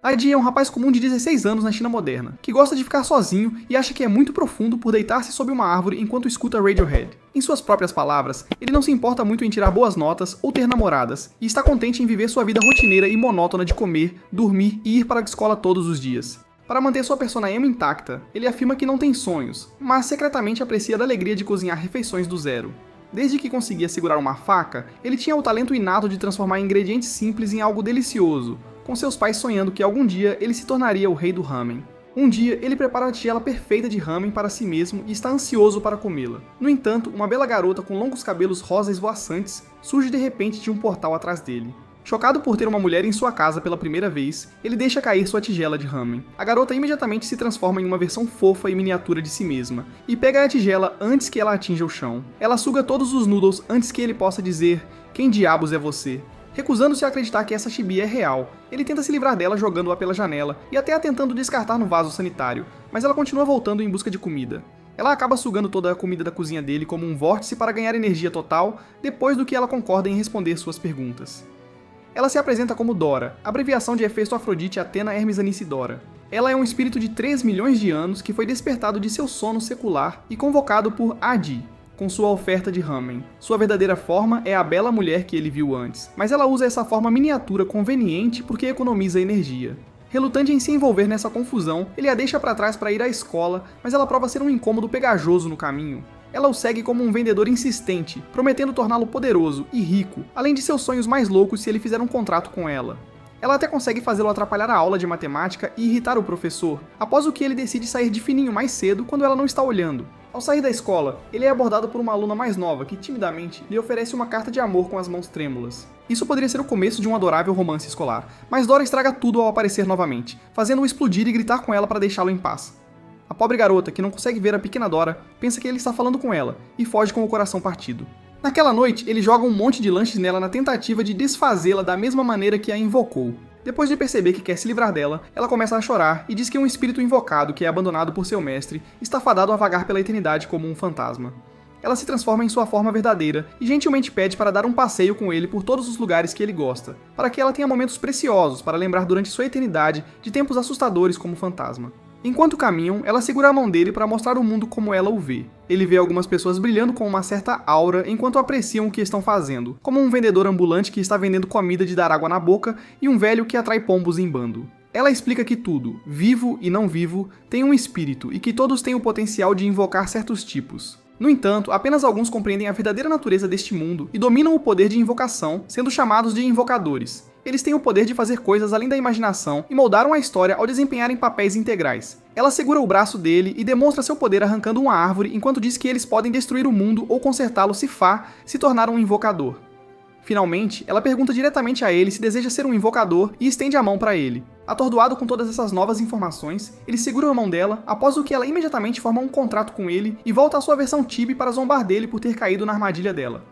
Adi é um rapaz comum de 16 anos na China moderna, que gosta de ficar sozinho e acha que é muito profundo por deitar-se sob uma árvore enquanto escuta Radiohead. Em suas próprias palavras, ele não se importa muito em tirar boas notas ou ter namoradas, e está contente em viver sua vida rotineira e monótona de comer, dormir e ir para a escola todos os dias. Para manter sua persona emo intacta, ele afirma que não tem sonhos, mas secretamente aprecia a alegria de cozinhar refeições do zero. Desde que conseguia segurar uma faca, ele tinha o talento inato de transformar ingredientes simples em algo delicioso, com seus pais sonhando que algum dia ele se tornaria o rei do ramen. Um dia, ele prepara a tigela perfeita de ramen para si mesmo e está ansioso para comê-la. No entanto, uma bela garota com longos cabelos rosa esvoaçantes surge de repente de um portal atrás dele. Chocado por ter uma mulher em sua casa pela primeira vez, ele deixa cair sua tigela de ramen. A garota imediatamente se transforma em uma versão fofa e miniatura de si mesma, e pega a tigela antes que ela atinja o chão. Ela suga todos os noodles antes que ele possa dizer: "Quem diabos é você?" Recusando-se a acreditar que essa chibi é real, ele tenta se livrar dela jogando-a pela janela e até a tentando descartar no vaso sanitário, mas ela continua voltando em busca de comida. Ela acaba sugando toda a comida da cozinha dele como um vórtice para ganhar energia total, depois do que ela concorda em responder suas perguntas. Ela se apresenta como Dora, abreviação de Hefesto Afrodite Athena Hermes Anice Dora. Ela é um espírito de 3 milhões de anos que foi despertado de seu sono secular e convocado por Adi, com sua oferta de ramen. Sua verdadeira forma é a bela mulher que ele viu antes, mas ela usa essa forma miniatura conveniente porque economiza energia. Relutante em se envolver nessa confusão, ele a deixa para trás para ir à escola, mas ela prova ser um incômodo pegajoso no caminho. Ela o segue como um vendedor insistente, prometendo torná-lo poderoso e rico, além de seus sonhos mais loucos se ele fizer um contrato com ela. Ela até consegue fazê-lo atrapalhar a aula de matemática e irritar o professor, após o que ele decide sair de fininho mais cedo quando ela não está olhando. Ao sair da escola, ele é abordado por uma aluna mais nova que, timidamente, lhe oferece uma carta de amor com as mãos trêmulas. Isso poderia ser o começo de um adorável romance escolar, mas Dora estraga tudo ao aparecer novamente, fazendo-o explodir e gritar com ela para deixá-lo em paz. A pobre garota, que não consegue ver a pequena Dora, pensa que ele está falando com ela, e foge com o coração partido. Naquela noite, ele joga um monte de lanches nela na tentativa de desfazê-la da mesma maneira que a invocou. Depois de perceber que quer se livrar dela, ela começa a chorar e diz que um espírito invocado que é abandonado por seu mestre está fadado a vagar pela eternidade como um fantasma. Ela se transforma em sua forma verdadeira e gentilmente pede para dar um passeio com ele por todos os lugares que ele gosta, para que ela tenha momentos preciosos para lembrar durante sua eternidade de tempos assustadores como fantasma. Enquanto caminham, ela segura a mão dele para mostrar o mundo como ela o vê. Ele vê algumas pessoas brilhando com uma certa aura enquanto apreciam o que estão fazendo, como um vendedor ambulante que está vendendo comida de dar água na boca e um velho que atrai pombos em bando. Ela explica que tudo, vivo e não vivo, tem um espírito e que todos têm o potencial de invocar certos tipos. No entanto, apenas alguns compreendem a verdadeira natureza deste mundo e dominam o poder de invocação, sendo chamados de invocadores. Eles têm o poder de fazer coisas além da imaginação e moldaram a história ao desempenharem papéis integrais. Ela segura o braço dele e demonstra seu poder arrancando uma árvore enquanto diz que eles podem destruir o mundo ou consertá-lo se Fá se tornar um invocador. Finalmente, ela pergunta diretamente a ele se deseja ser um invocador e estende a mão para ele. Atordoado com todas essas novas informações, ele segura a mão dela, após o que ela imediatamente forma um contrato com ele e volta à sua versão Tibi para zombar dele por ter caído na armadilha dela.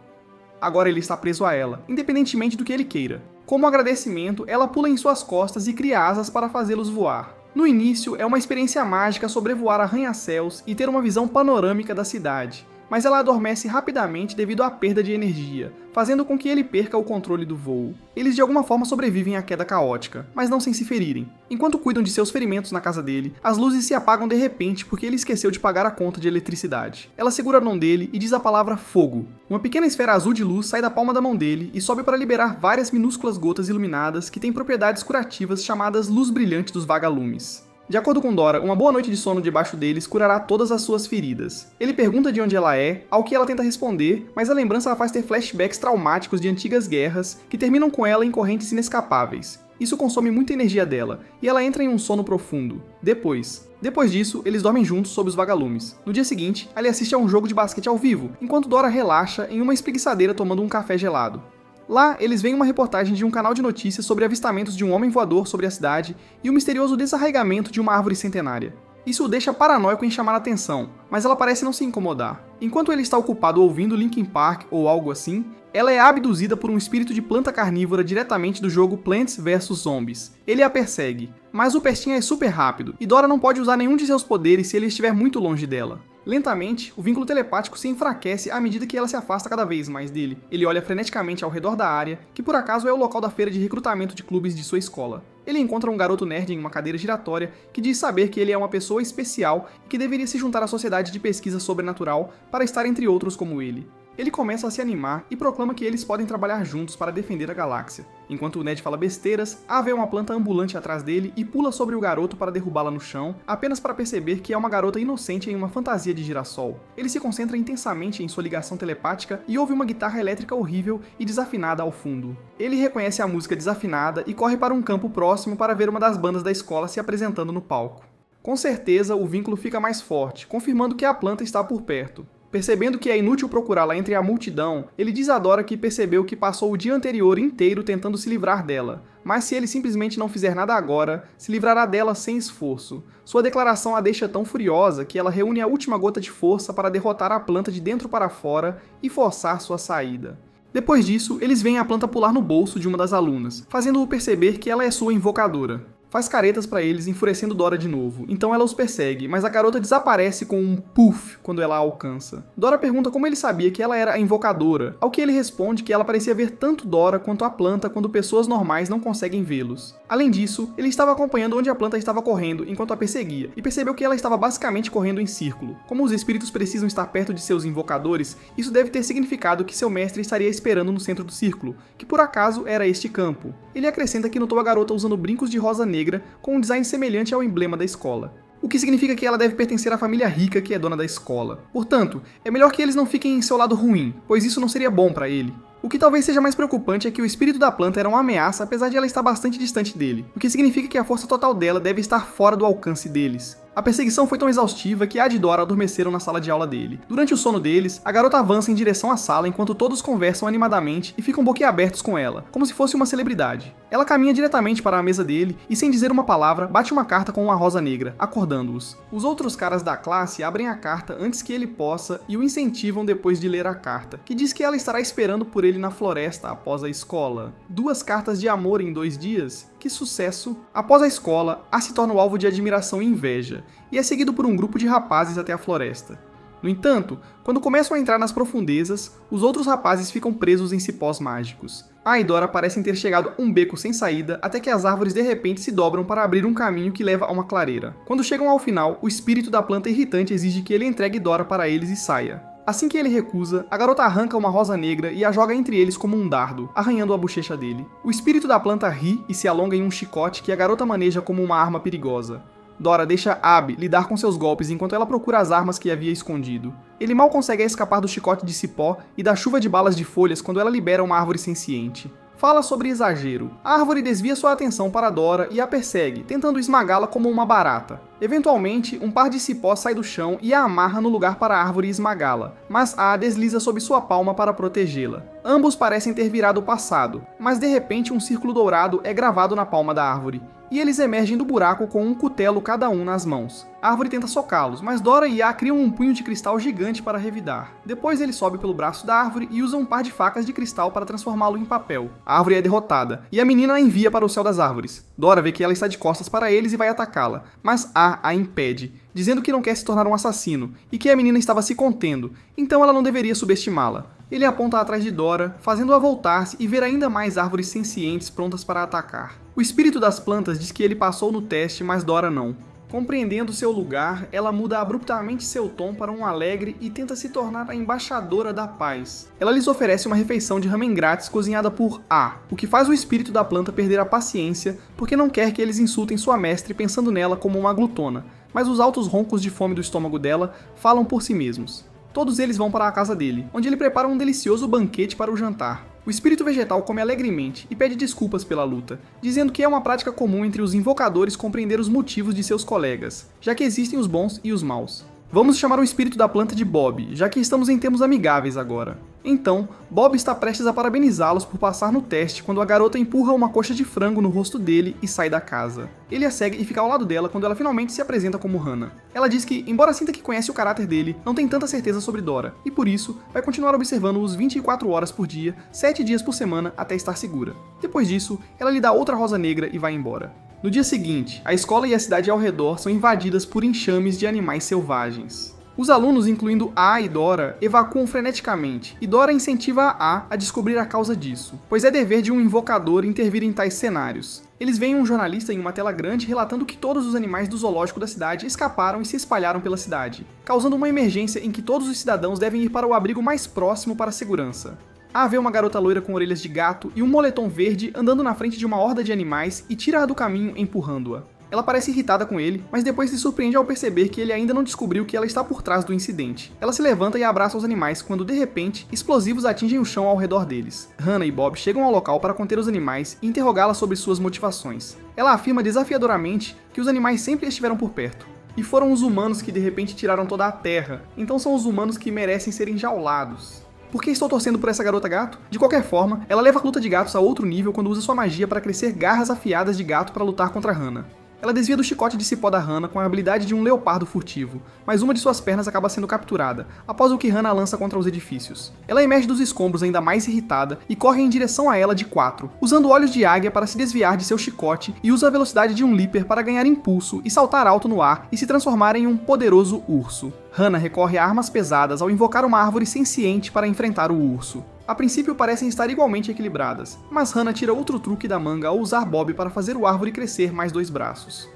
Agora ele está preso a ela, independentemente do que ele queira. Como agradecimento, ela pula em suas costas e cria asas para fazê-los voar. No início, é uma experiência mágica sobrevoar arranha-céus e ter uma visão panorâmica da cidade, mas ela adormece rapidamente devido à perda de energia, fazendo com que ele perca o controle do voo. Eles de alguma forma sobrevivem à queda caótica, mas não sem se ferirem. Enquanto cuidam de seus ferimentos na casa dele, as luzes se apagam de repente porque ele esqueceu de pagar a conta de eletricidade. Ela segura a mão dele e diz a palavra fogo. Uma pequena esfera azul de luz sai da palma da mão dele e sobe para liberar várias minúsculas gotas iluminadas que têm propriedades curativas chamadas luz brilhante dos vagalumes. De acordo com Dora, uma boa noite de sono debaixo deles curará todas as suas feridas. Ele pergunta de onde ela é, ao que ela tenta responder, mas a lembrança a faz ter flashbacks traumáticos de antigas guerras que terminam com ela em correntes inescapáveis. Isso consome muita energia dela, e ela entra em um sono profundo. Depois disso, eles dormem juntos sob os vagalumes. No dia seguinte, ela assiste a um jogo de basquete ao vivo, enquanto Dora relaxa em uma espreguiçadeira tomando um café gelado. Lá, eles veem uma reportagem de um canal de notícias sobre avistamentos de um homem voador sobre a cidade e o misterioso desarraigamento de uma árvore centenária. Isso o deixa paranoico em chamar a atenção, mas ela parece não se incomodar. Enquanto ele está ocupado ouvindo Linkin Park ou algo assim, ela é abduzida por um espírito de planta carnívora diretamente do jogo Plants vs Zombies. Ele a persegue, mas o pestinha é super rápido e Dora não pode usar nenhum de seus poderes se ele estiver muito longe dela. Lentamente, o vínculo telepático se enfraquece à medida que ela se afasta cada vez mais dele. Ele olha freneticamente ao redor da área, que por acaso é o local da feira de recrutamento de clubes de sua escola. Ele encontra um garoto nerd em uma cadeira giratória que diz saber que ele é uma pessoa especial e que deveria se juntar à sociedade de pesquisa sobrenatural para estar entre outros como ele. Ele começa a se animar e proclama que eles podem trabalhar juntos para defender a galáxia. Enquanto o Ned fala besteiras, A vê uma planta ambulante atrás dele e pula sobre o garoto para derrubá-la no chão, apenas para perceber que é uma garota inocente em uma fantasia de girassol. Ele se concentra intensamente em sua ligação telepática e ouve uma guitarra elétrica horrível e desafinada ao fundo. Ele reconhece a música desafinada e corre para um campo próximo para ver uma das bandas da escola se apresentando no palco. Com certeza, o vínculo fica mais forte, confirmando que a planta está por perto. Percebendo que é inútil procurá-la entre a multidão, ele diz a Dora que percebeu que passou o dia anterior inteiro tentando se livrar dela, mas se ele simplesmente não fizer nada agora, se livrará dela sem esforço. Sua declaração a deixa tão furiosa que ela reúne a última gota de força para derrotar a planta de dentro para fora e forçar sua saída. Depois disso, eles veem a planta pular no bolso de uma das alunas, fazendo-o perceber que ela é sua invocadora. Faz caretas para eles, enfurecendo Dora de novo, então ela os persegue, mas a garota desaparece com um puff quando ela a alcança. Dora pergunta como ele sabia que ela era a invocadora, ao que ele responde que ela parecia ver tanto Dora quanto a planta quando pessoas normais não conseguem vê-los. Além disso, ele estava acompanhando onde a planta estava correndo enquanto a perseguia, e percebeu que ela estava basicamente correndo em círculo. Como os espíritos precisam estar perto de seus invocadores, isso deve ter significado que seu mestre estaria esperando no centro do círculo, que por acaso era este campo. Ele acrescenta que notou a garota usando brincos de rosa negra com um design semelhante ao emblema da escola. O que significa que ela deve pertencer à família rica que é dona da escola. Portanto, é melhor que eles não fiquem em seu lado ruim, pois isso não seria bom para ele. O que talvez seja mais preocupante é que o espírito da planta era uma ameaça apesar de ela estar bastante distante dele, o que significa que a força total dela deve estar fora do alcance deles. A perseguição foi tão exaustiva que A e Dora adormeceram na sala de aula dele. Durante o sono deles, a garota avança em direção à sala enquanto todos conversam animadamente e ficam boquiabertos com ela, como se fosse uma celebridade. Ela caminha diretamente para a mesa dele e, sem dizer uma palavra, bate uma carta com uma rosa negra, acordando-os. Os outros caras da classe abrem a carta antes que ele possa e o incentivam depois de ler a carta, que diz que ela estará esperando por ele na floresta após a escola. 2 cartas de amor em 2 dias? Que sucesso! Após a escola, A se torna o alvo de admiração e inveja, e é seguido por um grupo de rapazes até a floresta. No entanto, quando começam a entrar nas profundezas, os outros rapazes ficam presos em cipós mágicos. A e Dora parecem ter chegado a um beco sem saída até que as árvores de repente se dobram para abrir um caminho que leva a uma clareira. Quando chegam ao final, o espírito da planta irritante exige que ele entregue Dora para eles e saia. Assim que ele recusa, a garota arranca uma rosa negra e a joga entre eles como um dardo, arranhando a bochecha dele. O espírito da planta ri e se alonga em um chicote que a garota maneja como uma arma perigosa. Dora deixa Abby lidar com seus golpes enquanto ela procura as armas que havia escondido. Ele mal consegue escapar do chicote de cipó e da chuva de balas de folhas quando ela libera uma árvore senciente. Fala sobre exagero. A árvore desvia sua atenção para Dora e a persegue, tentando esmagá-la como uma barata. Eventualmente, um par de cipós sai do chão e a amarra no lugar para a árvore esmagá-la, mas A desliza sob sua palma para protegê-la. Ambos parecem ter virado o passado, mas de repente um círculo dourado é gravado na palma da árvore, e eles emergem do buraco com um cutelo cada um nas mãos. A árvore tenta socá-los, mas Dora e A criam um punho de cristal gigante para revidar. Depois ele sobe pelo braço da árvore e usa um par de facas de cristal para transformá-lo em papel. A árvore é derrotada, e a menina a envia para o céu das árvores. Dora vê que ela está de costas para eles e vai atacá-la, mas A impede, dizendo que não quer se tornar um assassino, e que a menina estava se contendo, então ela não deveria subestimá-la. Ele aponta atrás de Dora, fazendo-a voltar-se e ver ainda mais árvores sencientes prontas para atacar. O espírito das plantas diz que ele passou no teste, mas Dora não. Compreendendo seu lugar, ela muda abruptamente seu tom para um alegre e tenta se tornar a embaixadora da paz. Ela lhes oferece uma refeição de ramen grátis cozinhada por A, o que faz o espírito da planta perder a paciência porque não quer que eles insultem sua mestre pensando nela como uma glutona, mas os altos roncos de fome do estômago dela falam por si mesmos. Todos eles vão para a casa dele, onde ele prepara um delicioso banquete para o jantar. O espírito vegetal come alegremente e pede desculpas pela luta, dizendo que é uma prática comum entre os invocadores compreender os motivos de seus colegas, já que existem os bons e os maus. Vamos chamar o espírito da planta de Bob, já que estamos em termos amigáveis agora. Então, Bob está prestes a parabenizá-los por passar no teste quando a garota empurra uma coxa de frango no rosto dele e sai da casa. Ele a segue e fica ao lado dela quando ela finalmente se apresenta como Hannah. Ela diz que, embora sinta que conhece o caráter dele, não tem tanta certeza sobre Dora, e por isso, vai continuar observando-os 24 horas por dia, 7 dias por semana, até estar segura. Depois disso, ela lhe dá outra rosa negra e vai embora. No dia seguinte, a escola e a cidade ao redor são invadidas por enxames de animais selvagens. Os alunos, incluindo A e Dora, evacuam freneticamente, e Dora incentiva a descobrir a causa disso, pois é dever de um invocador intervir em tais cenários. Eles veem um jornalista em uma tela grande relatando que todos os animais do zoológico da cidade escaparam e se espalharam pela cidade, causando uma emergência em que todos os cidadãos devem ir para o abrigo mais próximo para a segurança. A vê uma garota loira com orelhas de gato e um moletom verde andando na frente de uma horda de animais e tira-a do caminho empurrando-a. Ela parece irritada com ele, mas depois se surpreende ao perceber que ele ainda não descobriu que ela está por trás do incidente. Ela se levanta e abraça os animais quando, de repente, explosivos atingem o chão ao redor deles. Hannah e Bob chegam ao local para conter os animais e interrogá-la sobre suas motivações. Ela afirma desafiadoramente que os animais sempre estiveram por perto. E foram os humanos que de repente tiraram toda a terra, então são os humanos que merecem ser enjaulados. Por que estou torcendo por essa garota gato? De qualquer forma, ela leva a luta de gatos a outro nível quando usa sua magia para crescer garras afiadas de gato para lutar contra Hannah. Ela desvia do chicote de cipó da Hannah com a habilidade de um leopardo furtivo, mas uma de suas pernas acaba sendo capturada, após o que Hannah lança contra os edifícios. Ela emerge dos escombros ainda mais irritada e corre em direção a ela de 4, usando olhos de águia para se desviar de seu chicote e usa a velocidade de um leaper para ganhar impulso e saltar alto no ar e se transformar em um poderoso urso. Hannah recorre a armas pesadas ao invocar uma árvore senciente para enfrentar o urso. A princípio parecem estar igualmente equilibradas, mas Hannah tira outro truque da manga ao usar Bob para fazer o árvore crescer mais 2 braços.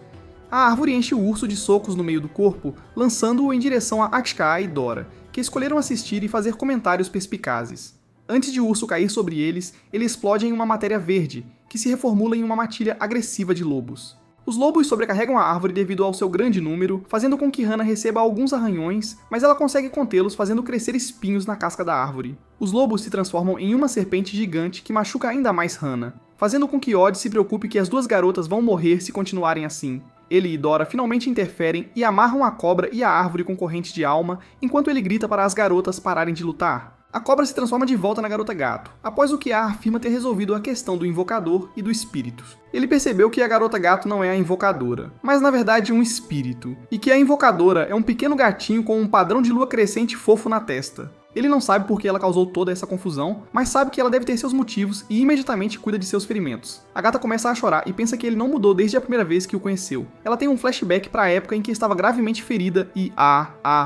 A árvore enche o urso de socos no meio do corpo, lançando-o em direção a Akshka e Dora, que escolheram assistir e fazer comentários perspicazes. Antes de o urso cair sobre eles, ele explode em uma matéria verde, que se reformula em uma matilha agressiva de lobos. Os lobos sobrecarregam a árvore devido ao seu grande número, fazendo com que Hannah receba alguns arranhões, mas ela consegue contê-los fazendo crescer espinhos na casca da árvore. Os lobos se transformam em uma serpente gigante que machuca ainda mais Hannah, fazendo com que Odd se preocupe que as 2 garotas vão morrer se continuarem assim. Ele e Dora finalmente interferem e amarram a cobra e a árvore com corrente de alma, enquanto ele grita para as garotas pararem de lutar. A cobra se transforma de volta na garota gato, após o que A afirma ter resolvido a questão do invocador e do espírito. Ele percebeu que a garota gato não é a invocadora, mas na verdade um espírito, e que a invocadora é um pequeno gatinho com um padrão de lua crescente fofo na testa. Ele não sabe por que ela causou toda essa confusão, mas sabe que ela deve ter seus motivos e imediatamente cuida de seus ferimentos. A gata começa a chorar e pensa que ele não mudou desde a primeira vez que o conheceu. Ela tem um flashback para a época em que estava gravemente ferida e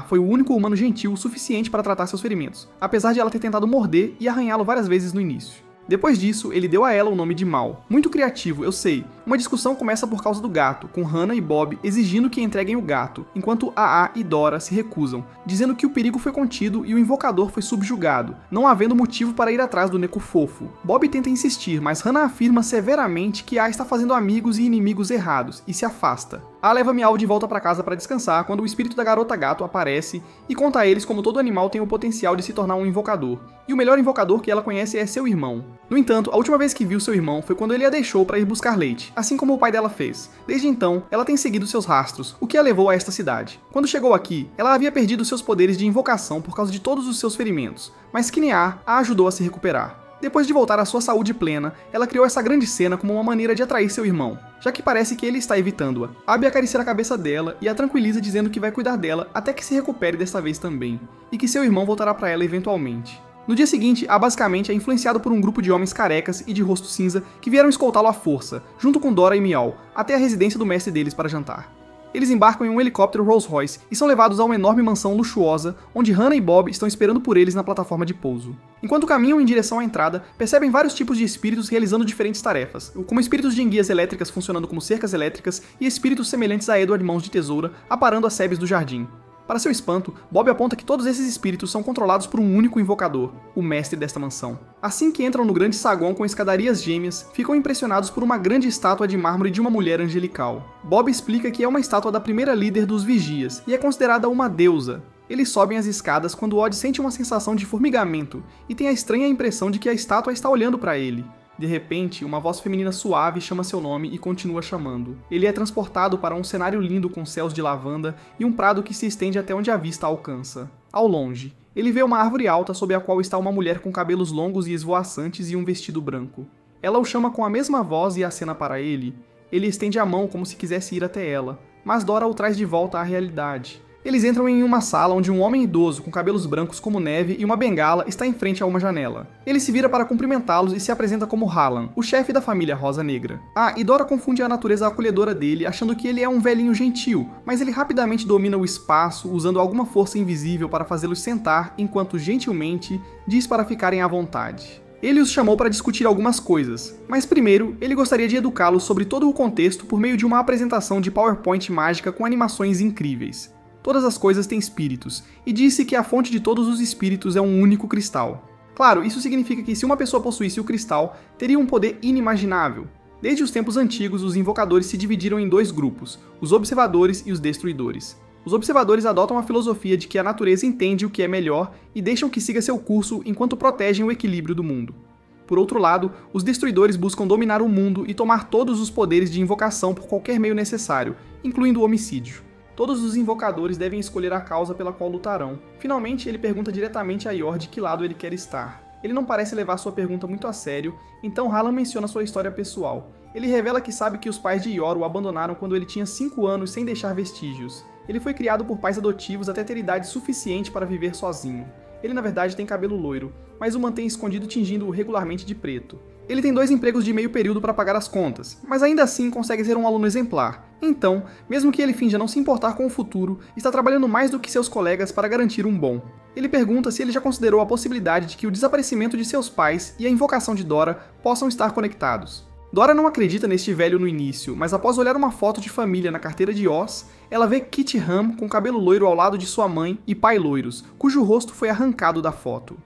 foi o único humano gentil o suficiente para tratar seus ferimentos, apesar de ela ter tentado morder e arranhá-lo várias vezes no início. Depois disso, ele deu a ela o nome de Mal. Muito criativo, eu sei. Uma discussão começa por causa do gato, com Hannah e Bob exigindo que entreguem o gato, enquanto A e Dora se recusam, dizendo que o perigo foi contido e o invocador foi subjugado, não havendo motivo para ir atrás do Neco fofo. Bob tenta insistir, mas Hannah afirma severamente que A está fazendo amigos e inimigos errados, e se afasta. A leva Miau de volta para casa para descansar quando o espírito da garota gato aparece e conta a eles como todo animal tem o potencial de se tornar um invocador, e o melhor invocador que ela conhece é seu irmão. No entanto, a última vez que viu seu irmão foi quando ele a deixou para ir buscar leite, assim como o pai dela fez. Desde então, ela tem seguido seus rastros, o que a levou a esta cidade. Quando chegou aqui, ela havia perdido seus poderes de invocação por causa de todos os seus ferimentos, mas Kinea a ajudou a se recuperar. Depois de voltar à sua saúde plena, ela criou essa grande cena como uma maneira de atrair seu irmão, já que parece que ele está evitando-a. Abby acaricia a cabeça dela e a tranquiliza dizendo que vai cuidar dela até que se recupere desta vez também, e que seu irmão voltará para ela eventualmente. No dia seguinte, A basicamente é influenciado por um grupo de homens carecas e de rosto cinza que vieram escoltá-lo à força, junto com Dora e Miau, até a residência do mestre deles para jantar. Eles embarcam em um helicóptero Rolls-Royce e são levados a uma enorme mansão luxuosa, onde Hannah e Bob estão esperando por eles na plataforma de pouso. Enquanto caminham em direção à entrada, percebem vários tipos de espíritos realizando diferentes tarefas, como espíritos de enguias elétricas funcionando como cercas elétricas e espíritos semelhantes a Edward Mãos de Tesoura aparando as sebes do jardim. Para seu espanto, Bob aponta que todos esses espíritos são controlados por um único invocador, o mestre desta mansão. Assim que entram no grande saguão com escadarias gêmeas, ficam impressionados por uma grande estátua de mármore de uma mulher angelical. Bob explica que é uma estátua da primeira líder dos Vigias, e é considerada uma deusa. Eles sobem as escadas quando Odd sente uma sensação de formigamento, e tem a estranha impressão de que a estátua está olhando para ele. De repente, uma voz feminina suave chama seu nome e continua chamando. Ele é transportado para um cenário lindo com céus de lavanda e um prado que se estende até onde a vista alcança. Ao longe, ele vê uma árvore alta sob a qual está uma mulher com cabelos longos e esvoaçantes e um vestido branco. Ela o chama com a mesma voz e acena para ele. Ele estende a mão como se quisesse ir até ela, mas Dora o traz de volta à realidade. Eles entram em uma sala onde um homem idoso com cabelos brancos como neve e uma bengala está em frente a uma janela. Ele se vira para cumprimentá-los e se apresenta como Harlan, o chefe da família Rosa Negra. E Dora confunde a natureza acolhedora dele, achando que ele é um velhinho gentil, mas ele rapidamente domina o espaço, usando alguma força invisível para fazê-los sentar, enquanto gentilmente diz para ficarem à vontade. Ele os chamou para discutir algumas coisas, mas primeiro ele gostaria de educá-los sobre todo o contexto por meio de uma apresentação de PowerPoint mágica com animações incríveis. Todas as coisas têm espíritos, e disse que a fonte de todos os espíritos é um único cristal. Claro, isso significa que se uma pessoa possuísse o cristal, teria um poder inimaginável. Desde os tempos antigos, os invocadores se dividiram em dois grupos, os observadores e os destruidores. Os observadores adotam a filosofia de que a natureza entende o que é melhor e deixam que siga seu curso enquanto protegem o equilíbrio do mundo. Por outro lado, os destruidores buscam dominar o mundo e tomar todos os poderes de invocação por qualquer meio necessário, incluindo o homicídio. Todos os invocadores devem escolher a causa pela qual lutarão. Finalmente, ele pergunta diretamente a Yor de que lado ele quer estar. Ele não parece levar sua pergunta muito a sério, então Harlan menciona sua história pessoal. Ele revela que sabe que os pais de Yor o abandonaram quando ele tinha 5 anos sem deixar vestígios. Ele foi criado por pais adotivos até ter idade suficiente para viver sozinho. Ele na verdade tem cabelo loiro, mas o mantém escondido tingindo-o regularmente de preto. Ele tem 2 empregos de meio período para pagar as contas, mas ainda assim consegue ser um aluno exemplar. Então, mesmo que ele finja não se importar com o futuro, está trabalhando mais do que seus colegas para garantir um bom. Ele pergunta se ele já considerou a possibilidade de que o desaparecimento de seus pais e a invocação de Dora possam estar conectados. Dora não acredita neste velho no início, mas após olhar uma foto de família na carteira de Oz, ela vê Kitty Ham com cabelo loiro ao lado de sua mãe e pai loiros, cujo rosto foi arrancado da foto.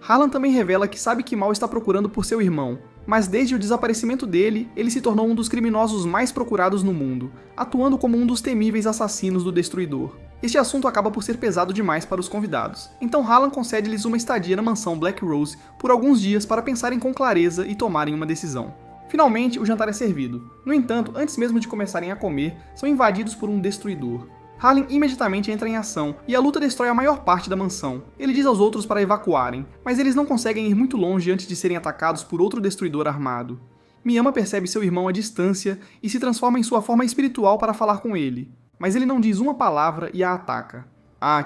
Harlan também revela que sabe que Mal está procurando por seu irmão, mas desde o desaparecimento dele, ele se tornou um dos criminosos mais procurados no mundo, atuando como um dos temíveis assassinos do Destruidor. Este assunto acaba por ser pesado demais para os convidados, então Harlan concede-lhes uma estadia na mansão Black Rose por alguns dias para pensarem com clareza e tomarem uma decisão. Finalmente, o jantar é servido. No entanto, antes mesmo de começarem a comer, são invadidos por um destruidor. Harlan imediatamente entra em ação, e a luta destrói a maior parte da mansão. Ele diz aos outros para evacuarem, mas eles não conseguem ir muito longe antes de serem atacados por outro destruidor armado. Miyama percebe seu irmão à distância e se transforma em sua forma espiritual para falar com ele, mas ele não diz uma palavra e a ataca.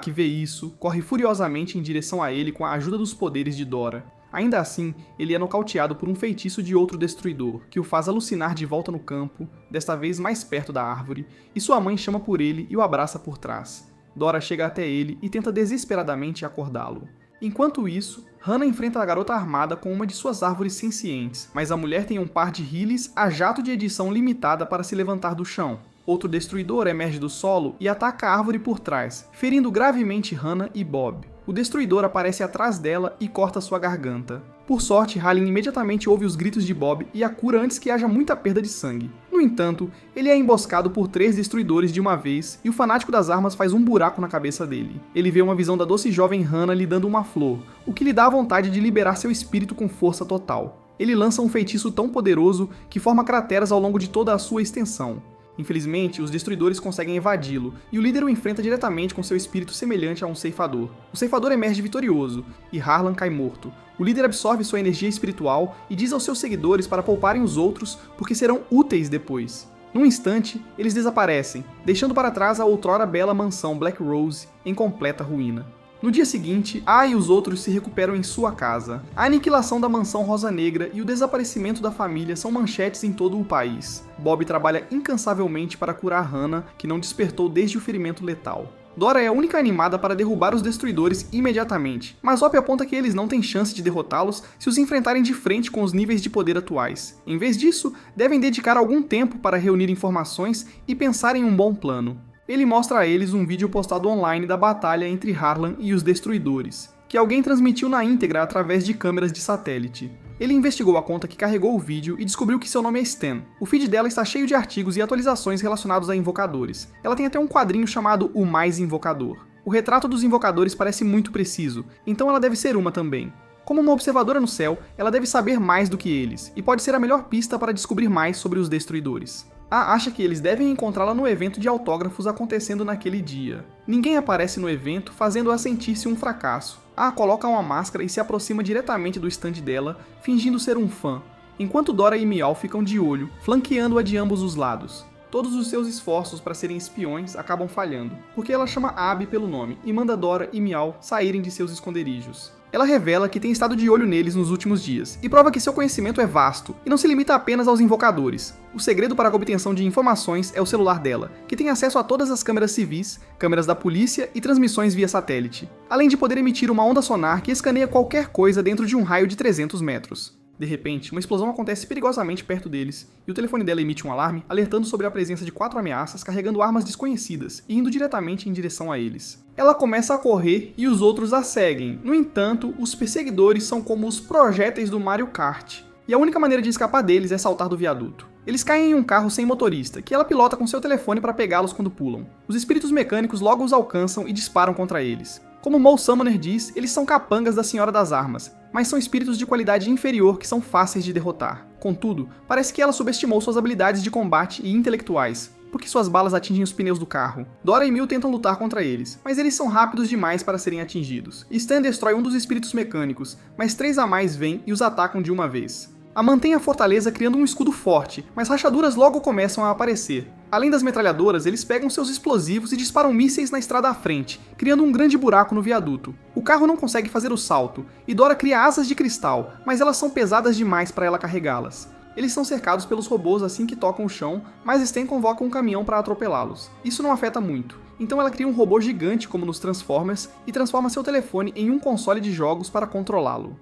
Que vê isso, corre furiosamente em direção a ele com a ajuda dos poderes de Dora. Ainda assim, ele é nocauteado por um feitiço de outro destruidor, que o faz alucinar de volta no campo, desta vez mais perto da árvore, e sua mãe chama por ele e o abraça por trás. Dora chega até ele e tenta desesperadamente acordá-lo. Enquanto isso, Hannah enfrenta a garota armada com uma de suas árvores sencientes, mas a mulher tem um par de heelys a jato de edição limitada para se levantar do chão. Outro destruidor emerge do solo e ataca a árvore por trás, ferindo gravemente Hannah e Bob. O destruidor aparece atrás dela e corta sua garganta. Por sorte, Harlan imediatamente ouve os gritos de Bob e a cura antes que haja muita perda de sangue. No entanto, ele é emboscado por 3 destruidores de uma vez e o fanático das armas faz um buraco na cabeça dele. Ele vê uma visão da doce jovem Hannah lhe dando uma flor, o que lhe dá a vontade de liberar seu espírito com força total. Ele lança um feitiço tão poderoso que forma crateras ao longo de toda a sua extensão. Infelizmente, os destruidores conseguem evadi-lo, e o líder o enfrenta diretamente com seu espírito semelhante a um ceifador. O ceifador emerge vitorioso, e Harlan cai morto. O líder absorve sua energia espiritual e diz aos seus seguidores para pouparem os outros, porque serão úteis depois. Num instante, eles desaparecem, deixando para trás a outrora bela mansão Black Rose em completa ruína. No dia seguinte, A e os outros se recuperam em sua casa. A aniquilação da mansão Rosa Negra e o desaparecimento da família são manchetes em todo o país. Bob trabalha incansavelmente para curar Hannah, que não despertou desde o ferimento letal. Dora é a única animada para derrubar os destruidores imediatamente, mas Op aponta que eles não têm chance de derrotá-los se os enfrentarem de frente com os níveis de poder atuais. Em vez disso, devem dedicar algum tempo para reunir informações e pensar em um bom plano. Ele mostra a eles um vídeo postado online da batalha entre Harlan e os destruidores, que alguém transmitiu na íntegra através de câmeras de satélite. Ele investigou a conta que carregou o vídeo e descobriu que seu nome é Stan. O feed dela está cheio de artigos e atualizações relacionados a invocadores. Ela tem até um quadrinho chamado O Mais Invocador. O retrato dos invocadores parece muito preciso, então ela deve ser uma também. Como uma observadora no céu, ela deve saber mais do que eles, e pode ser a melhor pista para descobrir mais sobre os destruidores. A acha que eles devem encontrá-la no evento de autógrafos acontecendo naquele dia. Ninguém aparece no evento, fazendo-a sentir-se um fracasso. A coloca uma máscara e se aproxima diretamente do stand dela, fingindo ser um fã, enquanto Dora e Meow ficam de olho, flanqueando-a de ambos os lados. Todos os seus esforços para serem espiões acabam falhando, porque ela chama Abby pelo nome e manda Dora e Meow saírem de seus esconderijos. Ela revela que tem estado de olho neles nos últimos dias, e prova que seu conhecimento é vasto, e não se limita apenas aos invocadores. O segredo para a obtenção de informações é o celular dela, que tem acesso a todas as câmeras civis, câmeras da polícia e transmissões via satélite, além de poder emitir uma onda sonar que escaneia qualquer coisa dentro de um raio de 300 metros. De repente, uma explosão acontece perigosamente perto deles, e o telefone dela emite um alarme alertando sobre a presença de 4 ameaças carregando armas desconhecidas e indo diretamente em direção a eles. Ela começa a correr e os outros a seguem. No entanto, os perseguidores são como os projéteis do Mario Kart, e a única maneira de escapar deles é saltar do viaduto. Eles caem em um carro sem motorista, que ela pilota com seu telefone para pegá-los quando pulam. Os espíritos mecânicos logo os alcançam e disparam contra eles. Como Mo Summoner diz, eles são capangas da Senhora das Armas, mas são espíritos de qualidade inferior que são fáceis de derrotar. Contudo, parece que ela subestimou suas habilidades de combate e intelectuais, porque suas balas atingem os pneus do carro. Dora e Mew tentam lutar contra eles, mas eles são rápidos demais para serem atingidos. Stan destrói um dos espíritos mecânicos, mas 3 a mais vêm e os atacam de uma vez. A mantém a fortaleza criando um escudo forte, mas rachaduras logo começam a aparecer. Além das metralhadoras, eles pegam seus explosivos e disparam mísseis na estrada à frente, criando um grande buraco no viaduto. O carro não consegue fazer o salto, e Dora cria asas de cristal, mas elas são pesadas demais para ela carregá-las. Eles são cercados pelos robôs assim que tocam o chão, mas Stan convoca um caminhão para atropelá-los. Isso não afeta muito, então ela cria um robô gigante como nos Transformers e transforma seu telefone em um console de jogos para controlá-lo.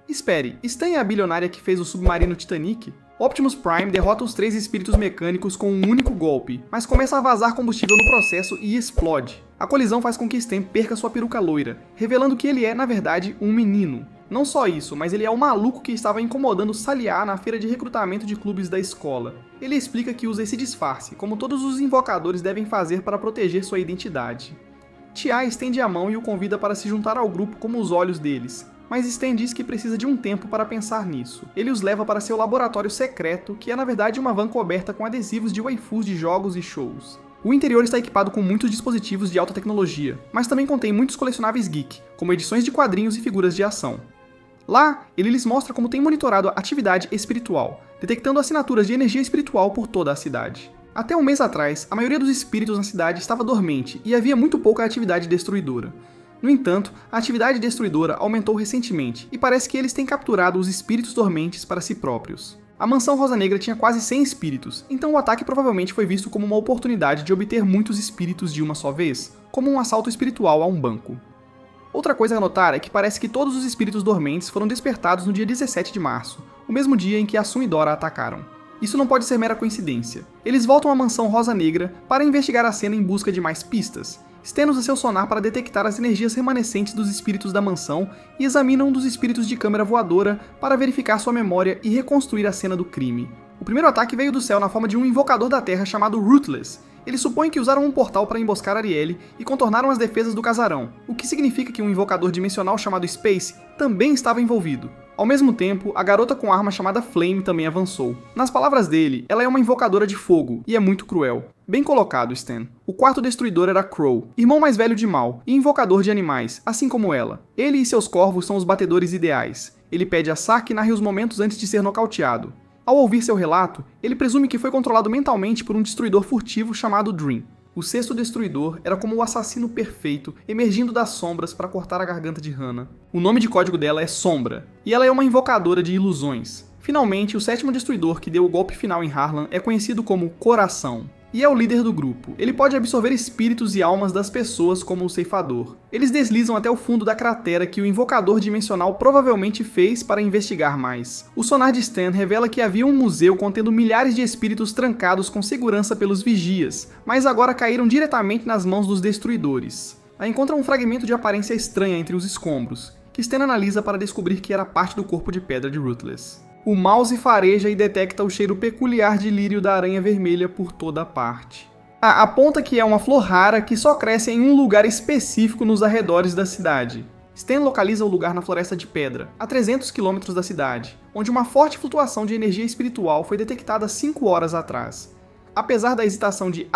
Espere, Stan é a bilionária que fez o submarino Titanic? Optimus Prime derrota os 3 espíritos mecânicos com um único golpe, mas começa a vazar combustível no processo e explode. A colisão faz com que Stan perca sua peruca loira, revelando que ele é, na verdade, um menino. Não só isso, mas ele é o maluco que estava incomodando Saliar na feira de recrutamento de clubes da escola. Ele explica que usa esse disfarce, como todos os invocadores devem fazer para proteger sua identidade. Tia estende a mão e o convida para se juntar ao grupo como os olhos deles. Mas Stan diz que precisa de um tempo para pensar nisso. Ele os leva para seu laboratório secreto, que é na verdade uma van coberta com adesivos de waifus de jogos e shows. O interior está equipado com muitos dispositivos de alta tecnologia, mas também contém muitos colecionáveis geek, como edições de quadrinhos e figuras de ação. Lá, ele lhes mostra como tem monitorado a atividade espiritual, detectando assinaturas de energia espiritual por toda a cidade. Até um mês atrás, a maioria dos espíritos na cidade estava dormente e havia muito pouca atividade destruidora. No entanto, a atividade destruidora aumentou recentemente, e parece que eles têm capturado os espíritos dormentes para si próprios. A mansão Rosa Negra tinha quase 100 espíritos, então o ataque provavelmente foi visto como uma oportunidade de obter muitos espíritos de uma só vez, como um assalto espiritual a um banco. Outra coisa a notar é que parece que todos os espíritos dormentes foram despertados no dia 17 de março, o mesmo dia em que Asun e Dora atacaram. Isso não pode ser mera coincidência. Eles voltam à mansão Rosa Negra para investigar a cena em busca de mais pistas. Stan usa seu sonar para detectar as energias remanescentes dos espíritos da mansão e examina um dos espíritos de câmera voadora para verificar sua memória e reconstruir a cena do crime. O primeiro ataque veio do céu na forma de um invocador da Terra chamado Ruthless. Eles supõem que usaram um portal para emboscar Arielle e contornaram as defesas do casarão, o que significa que um invocador dimensional chamado Space também estava envolvido. Ao mesmo tempo, a garota com arma chamada Flame também avançou. Nas palavras dele, ela é uma invocadora de fogo, e é muito cruel. Bem colocado, Stan. O quarto destruidor era Crow, irmão mais velho de Mal, e invocador de animais, assim como ela. Ele e seus corvos são os batedores ideais. Ele pede a Sa que narre os momentos antes de ser nocauteado. Ao ouvir seu relato, ele presume que foi controlado mentalmente por um destruidor furtivo chamado Dream. O sexto destruidor era como o assassino perfeito, emergindo das sombras para cortar a garganta de Hannah. O nome de código dela é Sombra, e ela é uma invocadora de ilusões. Finalmente, o sétimo destruidor que deu o golpe final em Harlan é conhecido como Coração, e é o líder do grupo. Ele pode absorver espíritos e almas das pessoas como o ceifador. Eles deslizam até o fundo da cratera que o invocador dimensional provavelmente fez para investigar mais. O sonar de Stan revela que havia um museu contendo milhares de espíritos trancados com segurança pelos vigias, mas agora caíram diretamente nas mãos dos destruidores. Aí encontra um fragmento de aparência estranha entre os escombros, que Stan analisa para descobrir que era parte do corpo de pedra de Ruthless. O mouse fareja e detecta o cheiro peculiar de lírio da aranha vermelha por toda a parte. Aponta que é uma flor rara que só cresce em um lugar específico nos arredores da cidade. Stan localiza o lugar na Floresta de Pedra, a 300 km da cidade, onde uma forte flutuação de energia espiritual foi detectada 5 horas atrás. Apesar da hesitação de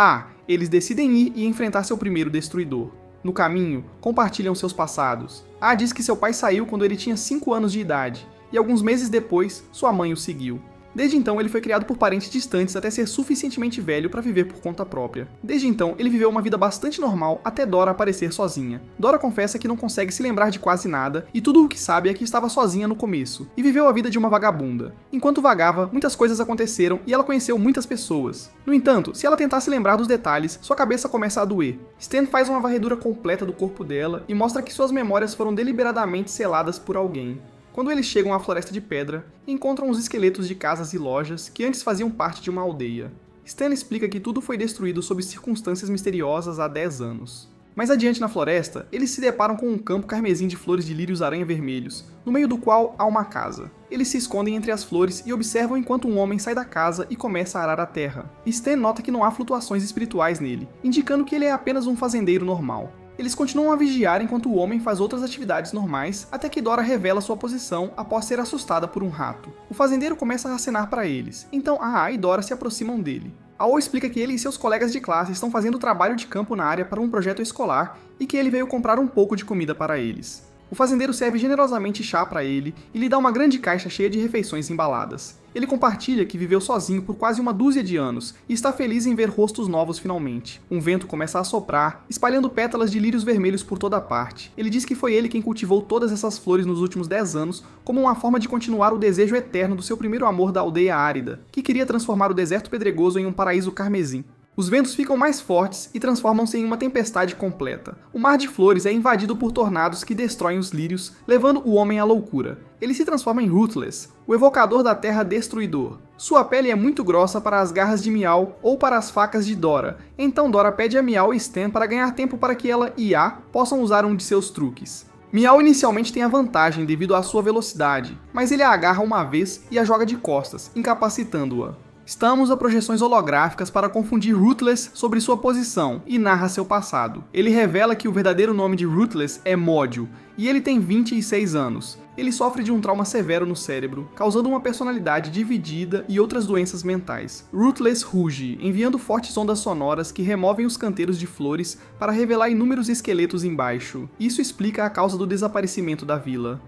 eles decidem ir e enfrentar seu primeiro destruidor. No caminho, compartilham seus passados. Diz que seu pai saiu quando ele tinha 5 anos de idade, e alguns meses depois, sua mãe o seguiu. Desde então, ele foi criado por parentes distantes até ser suficientemente velho para viver por conta própria. Desde então, ele viveu uma vida bastante normal até Dora aparecer sozinha. Dora confessa que não consegue se lembrar de quase nada e tudo o que sabe é que estava sozinha no começo, e viveu a vida de uma vagabunda. Enquanto vagava, muitas coisas aconteceram e ela conheceu muitas pessoas. No entanto, se ela tentasse lembrar dos detalhes, sua cabeça começa a doer. Stan faz uma varredura completa do corpo dela e mostra que suas memórias foram deliberadamente seladas por alguém. Quando eles chegam à Floresta de Pedra, encontram os esqueletos de casas e lojas que antes faziam parte de uma aldeia. Stan explica que tudo foi destruído sob circunstâncias misteriosas há 10 anos. Mais adiante na floresta, eles se deparam com um campo carmesim de flores de lírios-aranha vermelhos, no meio do qual há uma casa. Eles se escondem entre as flores e observam enquanto um homem sai da casa e começa a arar a terra. Stan nota que não há flutuações espirituais nele, indicando que ele é apenas um fazendeiro normal. Eles continuam a vigiar enquanto o homem faz outras atividades normais, até que Dora revela sua posição após ser assustada por um rato. O fazendeiro começa a acenar para eles, então A e Dora se aproximam dele. A explica que ele e seus colegas de classe estão fazendo trabalho de campo na área para um projeto escolar e que ele veio comprar um pouco de comida para eles. O fazendeiro serve generosamente chá para ele e lhe dá uma grande caixa cheia de refeições embaladas. Ele compartilha que viveu sozinho por quase uma dúzia de anos e está feliz em ver rostos novos finalmente. Um vento começa a soprar, espalhando pétalas de lírios vermelhos por toda parte. Ele diz que foi ele quem cultivou todas essas flores nos últimos 10 anos como uma forma de continuar o desejo eterno do seu primeiro amor da aldeia árida, que queria transformar o deserto pedregoso em um paraíso carmesim. Os ventos ficam mais fortes e transformam-se em uma tempestade completa. O mar de flores é invadido por tornados que destroem os lírios, levando o homem à loucura. Ele se transforma em Ruthless, o evocador da terra destruidor. Sua pele é muito grossa para as garras de Meow ou para as facas de Dora, então Dora pede a Meow e Stan para ganhar tempo para que ela e A possam usar um de seus truques. Meow inicialmente tem a vantagem devido à sua velocidade, mas ele a agarra uma vez e a joga de costas, incapacitando-a. Estamos a projeções holográficas para confundir Ruthless sobre sua posição e narra seu passado. Ele revela que o verdadeiro nome de Ruthless é Módio, e ele tem 26 anos. Ele sofre de um trauma severo no cérebro, causando uma personalidade dividida e outras doenças mentais. Ruthless ruge, enviando fortes ondas sonoras que removem os canteiros de flores para revelar inúmeros esqueletos embaixo. Isso explica a causa do desaparecimento da vila.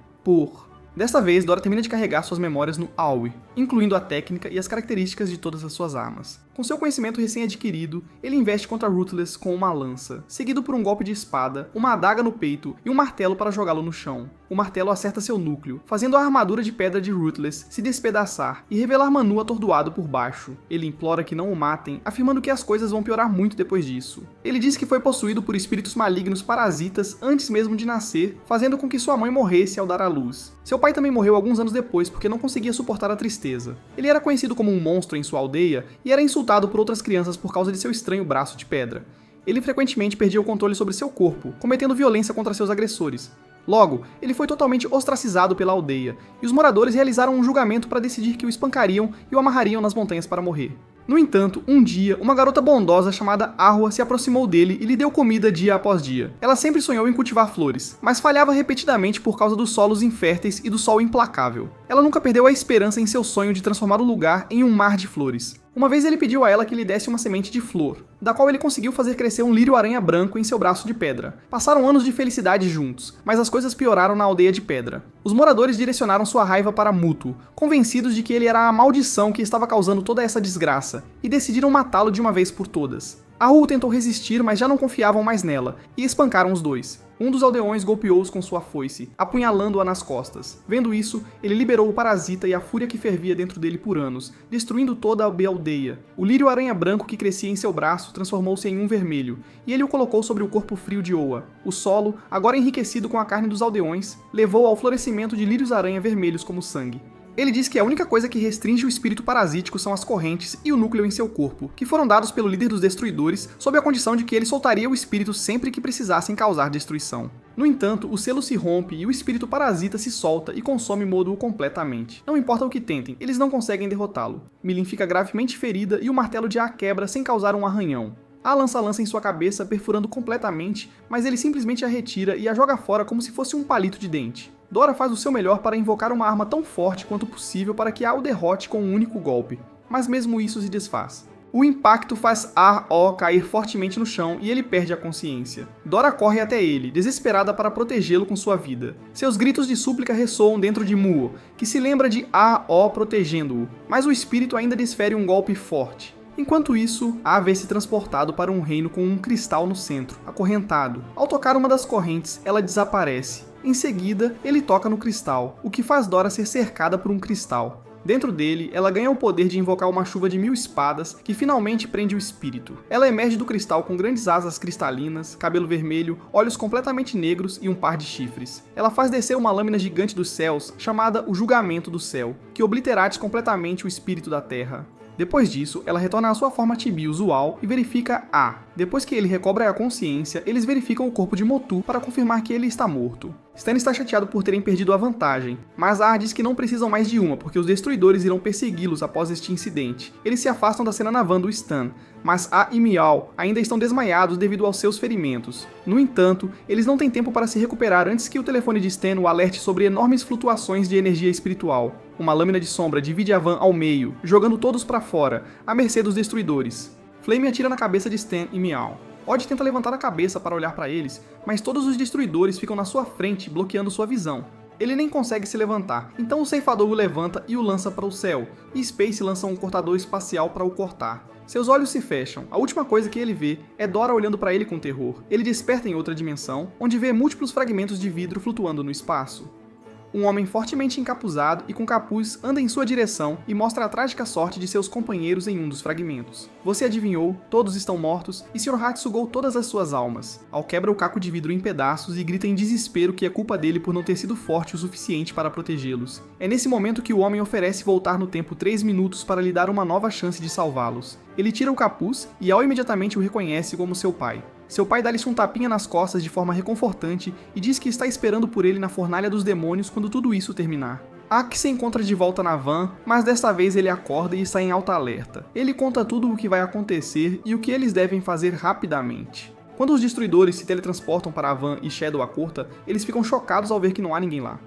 Desta vez, Dora termina de carregar suas memórias no Aoi, incluindo a técnica e as características de todas as suas armas. Com seu conhecimento recém-adquirido, ele investe contra Ruthless com uma lança, seguido por um golpe de espada, uma adaga no peito e um martelo para jogá-lo no chão. O martelo acerta seu núcleo, fazendo a armadura de pedra de Ruthless se despedaçar e revelar Manu atordoado por baixo. Ele implora que não o matem, afirmando que as coisas vão piorar muito depois disso. Ele diz que foi possuído por espíritos malignos parasitas antes mesmo de nascer, fazendo com que sua mãe morresse ao dar à luz. Seu pai também morreu alguns anos depois porque não conseguia suportar a tristeza. Ele era conhecido como um monstro em sua aldeia e era insultado por outras crianças por causa de seu estranho braço de pedra. Ele frequentemente perdia o controle sobre seu corpo, cometendo violência contra seus agressores. Logo, ele foi totalmente ostracizado pela aldeia, e os moradores realizaram um julgamento para decidir que o espancariam e o amarrariam nas montanhas para morrer. No entanto, um dia, uma garota bondosa chamada Arwa se aproximou dele e lhe deu comida dia após dia. Ela sempre sonhou em cultivar flores, mas falhava repetidamente por causa dos solos inférteis e do sol implacável. Ela nunca perdeu a esperança em seu sonho de transformar o lugar em um mar de flores. Uma vez ele pediu a ela que lhe desse uma semente de flor, da qual ele conseguiu fazer crescer um lírio-aranha branco em seu braço de pedra. Passaram anos de felicidade juntos, mas as coisas pioraram na aldeia de pedra. Os moradores direcionaram sua raiva para Muto, convencidos de que ele era a maldição que estava causando toda essa desgraça, e decidiram matá-lo de uma vez por todas. Ahu tentou resistir, mas já não confiavam mais nela, e espancaram os dois. Um dos aldeões golpeou-os com sua foice, apunhalando-a nas costas. Vendo isso, ele liberou o parasita e a fúria que fervia dentro dele por anos, destruindo toda a aldeia. O lírio-aranha branco que crescia em seu braço transformou-se em um vermelho, e ele o colocou sobre o corpo frio de Oa. O solo, agora enriquecido com a carne dos aldeões, levou ao florescimento de lírios-aranha vermelhos como sangue. Ele diz que a única coisa que restringe o espírito parasítico são as correntes e o núcleo em seu corpo, que foram dados pelo líder dos destruidores sob a condição de que ele soltaria o espírito sempre que precisassem causar destruição. No entanto, o selo se rompe e o espírito parasita se solta e consome Modu completamente. Não importa o que tentem, eles não conseguem derrotá-lo. Milin fica gravemente ferida e o martelo de A quebra sem causar um arranhão. A lança em sua cabeça, perfurando completamente, mas ele simplesmente a retira e a joga fora como se fosse um palito de dente. Dora faz o seu melhor para invocar uma arma tão forte quanto possível para que A o derrote com um único golpe, mas mesmo isso se desfaz. O impacto faz A.O. cair fortemente no chão e ele perde a consciência. Dora corre até ele, desesperada para protegê-lo com sua vida. Seus gritos de súplica ressoam dentro de Muo, que se lembra de A.O. protegendo-o, mas o espírito ainda desfere um golpe forte. Enquanto isso, A vê-se transportado para um reino com um cristal no centro, acorrentado. Ao tocar uma das correntes, ela desaparece. Em seguida, ele toca no cristal, o que faz Dora ser cercada por um cristal. Dentro dele, ela ganha o poder de invocar uma chuva de 1000 espadas que finalmente prende o espírito. Ela emerge do cristal com grandes asas cristalinas, cabelo vermelho, olhos completamente negros e um par de chifres. Ela faz descer uma lâmina gigante dos céus, chamada o Julgamento do Céu, que obliterates completamente o espírito da Terra. Depois disso, ela retorna à sua forma chibi usual e verifica A. Depois que ele recobra a consciência, eles verificam o corpo de Motu para confirmar que ele está morto. Stan está chateado por terem perdido a vantagem, mas A diz que não precisam mais de uma, porque os destruidores irão persegui-los após este incidente. Eles se afastam da cena na van do Stan, mas A e Miao ainda estão desmaiados devido aos seus ferimentos. No entanto, eles não têm tempo para se recuperar antes que o telefone de Stan o alerte sobre enormes flutuações de energia espiritual. Uma lâmina de sombra divide a van ao meio, jogando todos para fora, à mercê dos destruidores. Flame atira na cabeça de Stan e Miao. Odd tenta levantar a cabeça para olhar para eles, mas todos os destruidores ficam na sua frente, bloqueando sua visão. Ele nem consegue se levantar, então o ceifador o levanta e o lança para o céu, e Space lança um cortador espacial para o cortar. Seus olhos se fecham, a última coisa que ele vê é Dora olhando para ele com terror. Ele desperta em outra dimensão, onde vê múltiplos fragmentos de vidro flutuando no espaço. Um homem fortemente encapuzado e com capuz anda em sua direção e mostra a trágica sorte de seus companheiros em um dos fragmentos. Você adivinhou, todos estão mortos e Sr. Hat sugou todas as suas almas. Al quebra o caco de vidro em pedaços e grita em desespero que é culpa dele por não ter sido forte o suficiente para protegê-los. É nesse momento que o homem oferece voltar no tempo 3 minutos para lhe dar uma nova chance de salvá-los. Ele tira o capuz e Al imediatamente o reconhece como seu pai. Seu pai dá-lhes um tapinha nas costas de forma reconfortante e diz que está esperando por ele na fornalha dos demônios quando tudo isso terminar. Ak se encontra de volta na van, mas desta vez ele acorda e está em alta alerta. Ele conta tudo o que vai acontecer e o que eles devem fazer rapidamente. Quando os destruidores se teletransportam para a van e Shadow a curta, eles ficam chocados ao ver que não há ninguém lá.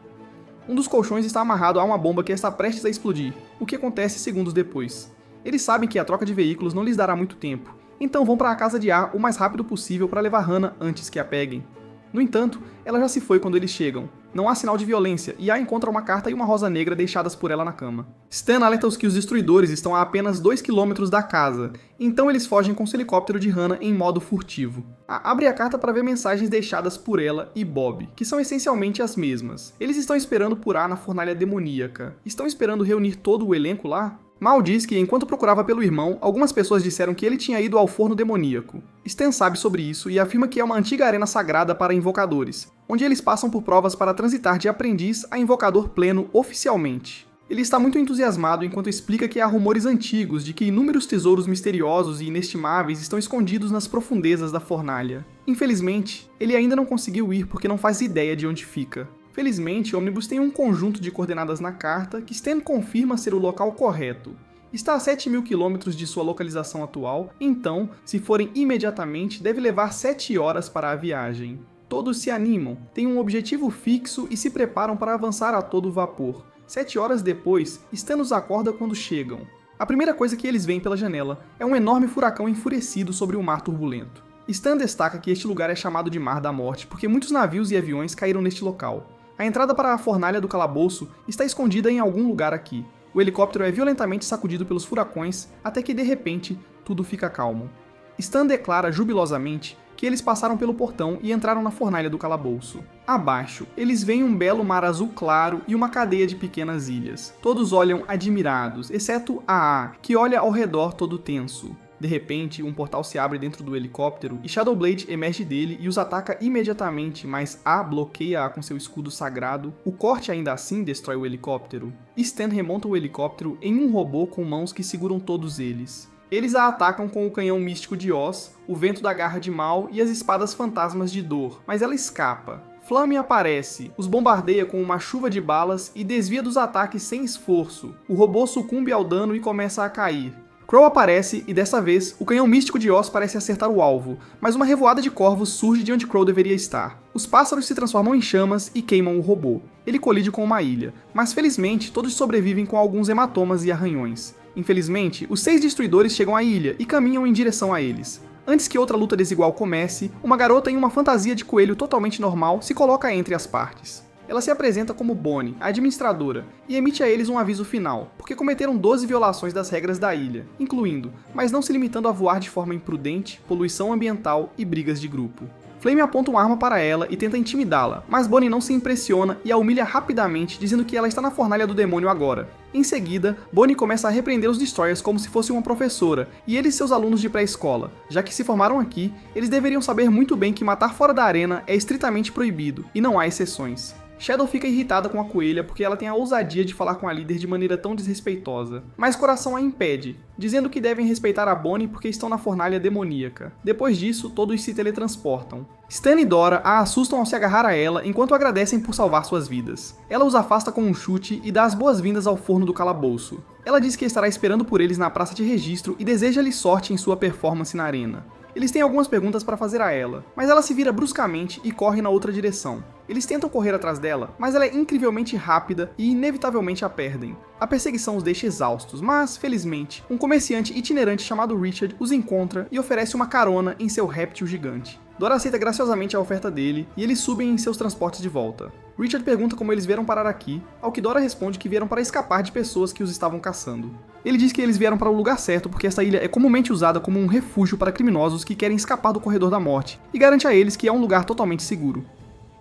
Um dos colchões está amarrado a uma bomba que está prestes a explodir, o que acontece segundos depois. Eles sabem que a troca de veículos não lhes dará muito tempo, então vão para a casa de A o mais rápido possível para levar Hannah antes que a peguem. No entanto, ela já se foi quando eles chegam. Não há sinal de violência e A encontra uma carta e uma rosa negra deixadas por ela na cama. Stan alerta-os que os destruidores estão a apenas 2 km da casa, então eles fogem com o helicóptero de Hannah em modo furtivo. A abre a carta para ver mensagens deixadas por ela e Bob, que são essencialmente as mesmas. Eles estão esperando por A na fornalha demoníaca. Estão esperando reunir todo o elenco lá? Mal diz que, enquanto procurava pelo irmão, algumas pessoas disseram que ele tinha ido ao forno demoníaco. Stan sabe sobre isso e afirma que é uma antiga arena sagrada para invocadores, onde eles passam por provas para transitar de aprendiz a invocador pleno oficialmente. Ele está muito entusiasmado enquanto explica que há rumores antigos de que inúmeros tesouros misteriosos e inestimáveis estão escondidos nas profundezas da fornalha. Infelizmente, ele ainda não conseguiu ir porque não faz ideia de onde fica. Felizmente, Omnibus tem um conjunto de coordenadas na carta que Stan confirma ser o local correto. Está a 7.000 km de sua localização atual, então, se forem imediatamente, deve levar 7 horas para a viagem. Todos se animam, têm um objetivo fixo e se preparam para avançar a todo vapor. 7 horas depois, Stan os acorda quando chegam. A primeira coisa que eles veem pela janela é um enorme furacão enfurecido sobre o mar turbulento. Stan destaca que este lugar é chamado de Mar da Morte porque muitos navios e aviões caíram neste local. A entrada para a fornalha do calabouço está escondida em algum lugar aqui. O helicóptero é violentamente sacudido pelos furacões até que, de repente, tudo fica calmo. Stan declara jubilosamente que eles passaram pelo portão e entraram na fornalha do calabouço. Abaixo, eles veem um belo mar azul claro e uma cadeia de pequenas ilhas. Todos olham admirados, exceto A, que olha ao redor todo tenso. De repente, um portal se abre dentro do helicóptero e Shadowblade emerge dele e os ataca imediatamente, mas A bloqueia-a com seu escudo sagrado. O corte ainda assim destrói o helicóptero. Stan remonta o helicóptero em um robô com mãos que seguram todos eles. Eles a atacam com o canhão místico de Oz, o vento da garra de Mal e as espadas fantasmas de Dor, mas ela escapa. Flame aparece, os bombardeia com uma chuva de balas e desvia dos ataques sem esforço. O robô sucumbe ao dano e começa a cair. Crow aparece e, dessa vez, o canhão místico de Oz parece acertar o alvo, mas uma revoada de corvos surge de onde Crow deveria estar. Os pássaros se transformam em chamas e queimam o robô. Ele colide com uma ilha, mas felizmente todos sobrevivem com alguns hematomas e arranhões. Infelizmente, os 6 destruidores chegam à ilha e caminham em direção a eles. Antes que outra luta desigual comece, uma garota em uma fantasia de coelho totalmente normal se coloca entre as partes. Ela se apresenta como Bonnie, a administradora, e emite a eles um aviso final, porque cometeram 12 violações das regras da ilha, incluindo, mas não se limitando a voar de forma imprudente, poluição ambiental e brigas de grupo. Flame aponta uma arma para ela e tenta intimidá-la, mas Bonnie não se impressiona e a humilha rapidamente, dizendo que ela está na fornalha do demônio agora. Em seguida, Bonnie começa a repreender os Destroyers como se fosse uma professora, e eles seus alunos de pré-escola. Já que se formaram aqui, eles deveriam saber muito bem que matar fora da arena é estritamente proibido, e não há exceções. Shadow fica irritada com a coelha porque ela tem a ousadia de falar com a líder de maneira tão desrespeitosa, mas Coração a impede, dizendo que devem respeitar a Bonnie porque estão na fornalha demoníaca. Depois disso, todos se teletransportam. Stan e Dora a assustam ao se agarrar a ela enquanto agradecem por salvar suas vidas. Ela os afasta com um chute e dá as boas-vindas ao forno do calabouço. Ela diz que estará esperando por eles na praça de registro e deseja-lhes sorte em sua performance na arena. Eles têm algumas perguntas para fazer a ela, mas ela se vira bruscamente e corre na outra direção. Eles tentam correr atrás dela, mas ela é incrivelmente rápida e inevitavelmente a perdem. A perseguição os deixa exaustos, mas, felizmente, um comerciante itinerante chamado Richard os encontra e oferece uma carona em seu réptil gigante. Dora aceita graciosamente a oferta dele e eles subem em seus transportes de volta. Richard pergunta como eles vieram parar aqui, ao que Dora responde que vieram para escapar de pessoas que os estavam caçando. Ele diz que eles vieram para o lugar certo porque essa ilha é comumente usada como um refúgio para criminosos que querem escapar do corredor da morte, e garante a eles que é um lugar totalmente seguro.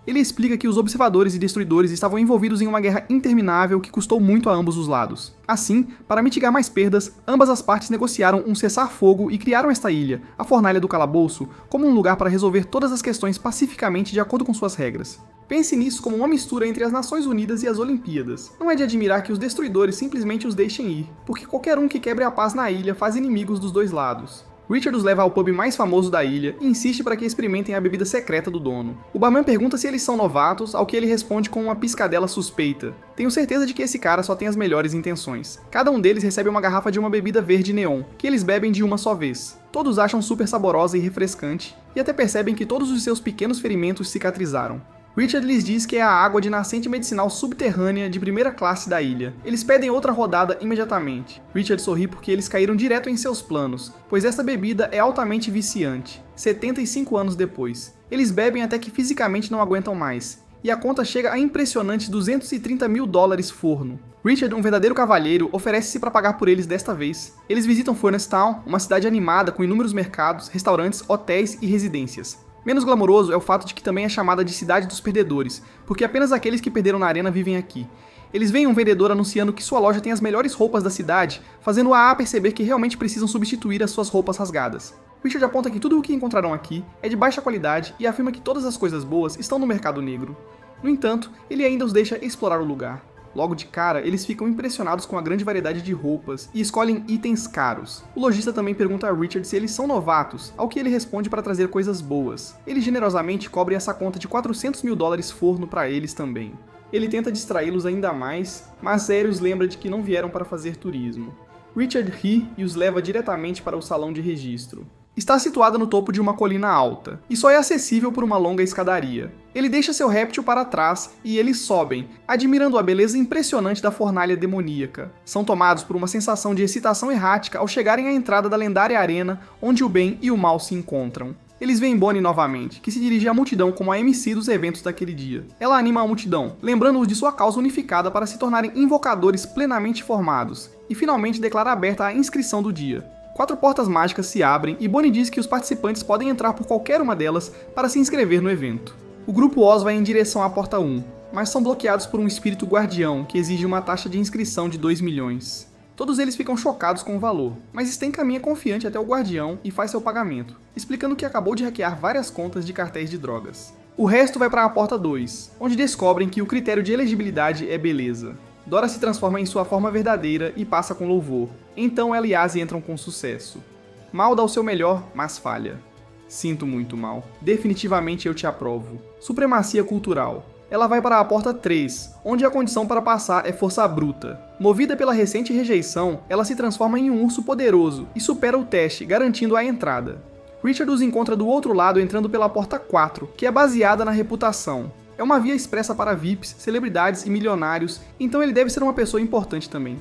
Ele explica que os observadores e destruidores estavam envolvidos em uma guerra interminável que custou muito a ambos os lados. Assim, para mitigar mais perdas, ambas as partes negociaram um cessar-fogo e criaram esta ilha, a Fornalha do Calabouço, como um lugar para resolver todas as questões pacificamente de acordo com suas regras. Pense nisso como uma mistura entre as Nações Unidas e as Olimpíadas. Não é de admirar que os destruidores simplesmente os deixem ir, porque qualquer um que quebre a paz na ilha faz inimigos dos dois lados. Richard os leva ao pub mais famoso da ilha e insiste para que experimentem a bebida secreta do dono. O barman pergunta se eles são novatos, ao que ele responde com uma piscadela suspeita. Tenho certeza de que esse cara só tem as melhores intenções. Cada um deles recebe uma garrafa de uma bebida verde neon, que eles bebem de uma só vez. Todos acham super saborosa e refrescante, e até percebem que todos os seus pequenos ferimentos cicatrizaram. Richard lhes diz que é a água de nascente medicinal subterrânea de primeira classe da ilha. Eles pedem outra rodada imediatamente. Richard sorri porque eles caíram direto em seus planos, pois essa bebida é altamente viciante. 75 anos depois. Eles bebem até que fisicamente não aguentam mais, e a conta chega a impressionantes $230 mil forno. Richard, um verdadeiro cavalheiro, oferece-se para pagar por eles desta vez. Eles visitam Furnace Town, uma cidade animada com inúmeros mercados, restaurantes, hotéis e residências. Menos glamouroso é o fato de que também é chamada de Cidade dos Perdedores, porque apenas aqueles que perderam na arena vivem aqui. Eles veem um vendedor anunciando que sua loja tem as melhores roupas da cidade, fazendo-a perceber que realmente precisam substituir as suas roupas rasgadas. Richard aponta que tudo o que encontrarão aqui é de baixa qualidade e afirma que todas as coisas boas estão no mercado negro. No entanto, ele ainda os deixa explorar o lugar. Logo de cara, eles ficam impressionados com a grande variedade de roupas e escolhem itens caros. O lojista também pergunta a Richard se eles são novatos, ao que ele responde para trazer coisas boas. Ele generosamente cobre essa conta de $400 mil forno para eles também. Ele tenta distraí-los ainda mais, mas Zeri os lembra de que não vieram para fazer turismo. Richard ri e os leva diretamente para o salão de registro. Está situada no topo de uma colina alta, e só é acessível por uma longa escadaria. Ele deixa seu réptil para trás e eles sobem, admirando a beleza impressionante da fornalha demoníaca. São tomados por uma sensação de excitação errática ao chegarem à entrada da lendária arena onde o bem e o mal se encontram. Eles veem Bonnie novamente, que se dirige à multidão como a MC dos eventos daquele dia. Ela anima a multidão, lembrando-os de sua causa unificada para se tornarem invocadores plenamente formados, e finalmente declara aberta a inscrição do dia. 4 portas mágicas se abrem e Bonnie diz que os participantes podem entrar por qualquer uma delas para se inscrever no evento. O grupo Oz vai em direção à porta 1, mas são bloqueados por um espírito guardião que exige uma taxa de inscrição de 2 milhões. Todos eles ficam chocados com o valor, mas Stan caminha confiante até o guardião e faz seu pagamento, explicando que acabou de hackear várias contas de cartéis de drogas. O resto vai para a porta 2, onde descobrem que o critério de elegibilidade é beleza. Dora se transforma em sua forma verdadeira e passa com louvor. Então ela e Asi entram com sucesso. Mal dá o seu melhor, mas falha. Sinto muito, Mal. Definitivamente eu te aprovo. Supremacia cultural. Ela vai para a porta 3, onde a condição para passar é força bruta. Movida pela recente rejeição, ela se transforma em um urso poderoso e supera o teste, garantindo a entrada. Richard os encontra do outro lado entrando pela porta 4, que é baseada na reputação. É uma via expressa para VIPs, celebridades e milionários, então ele deve ser uma pessoa importante também.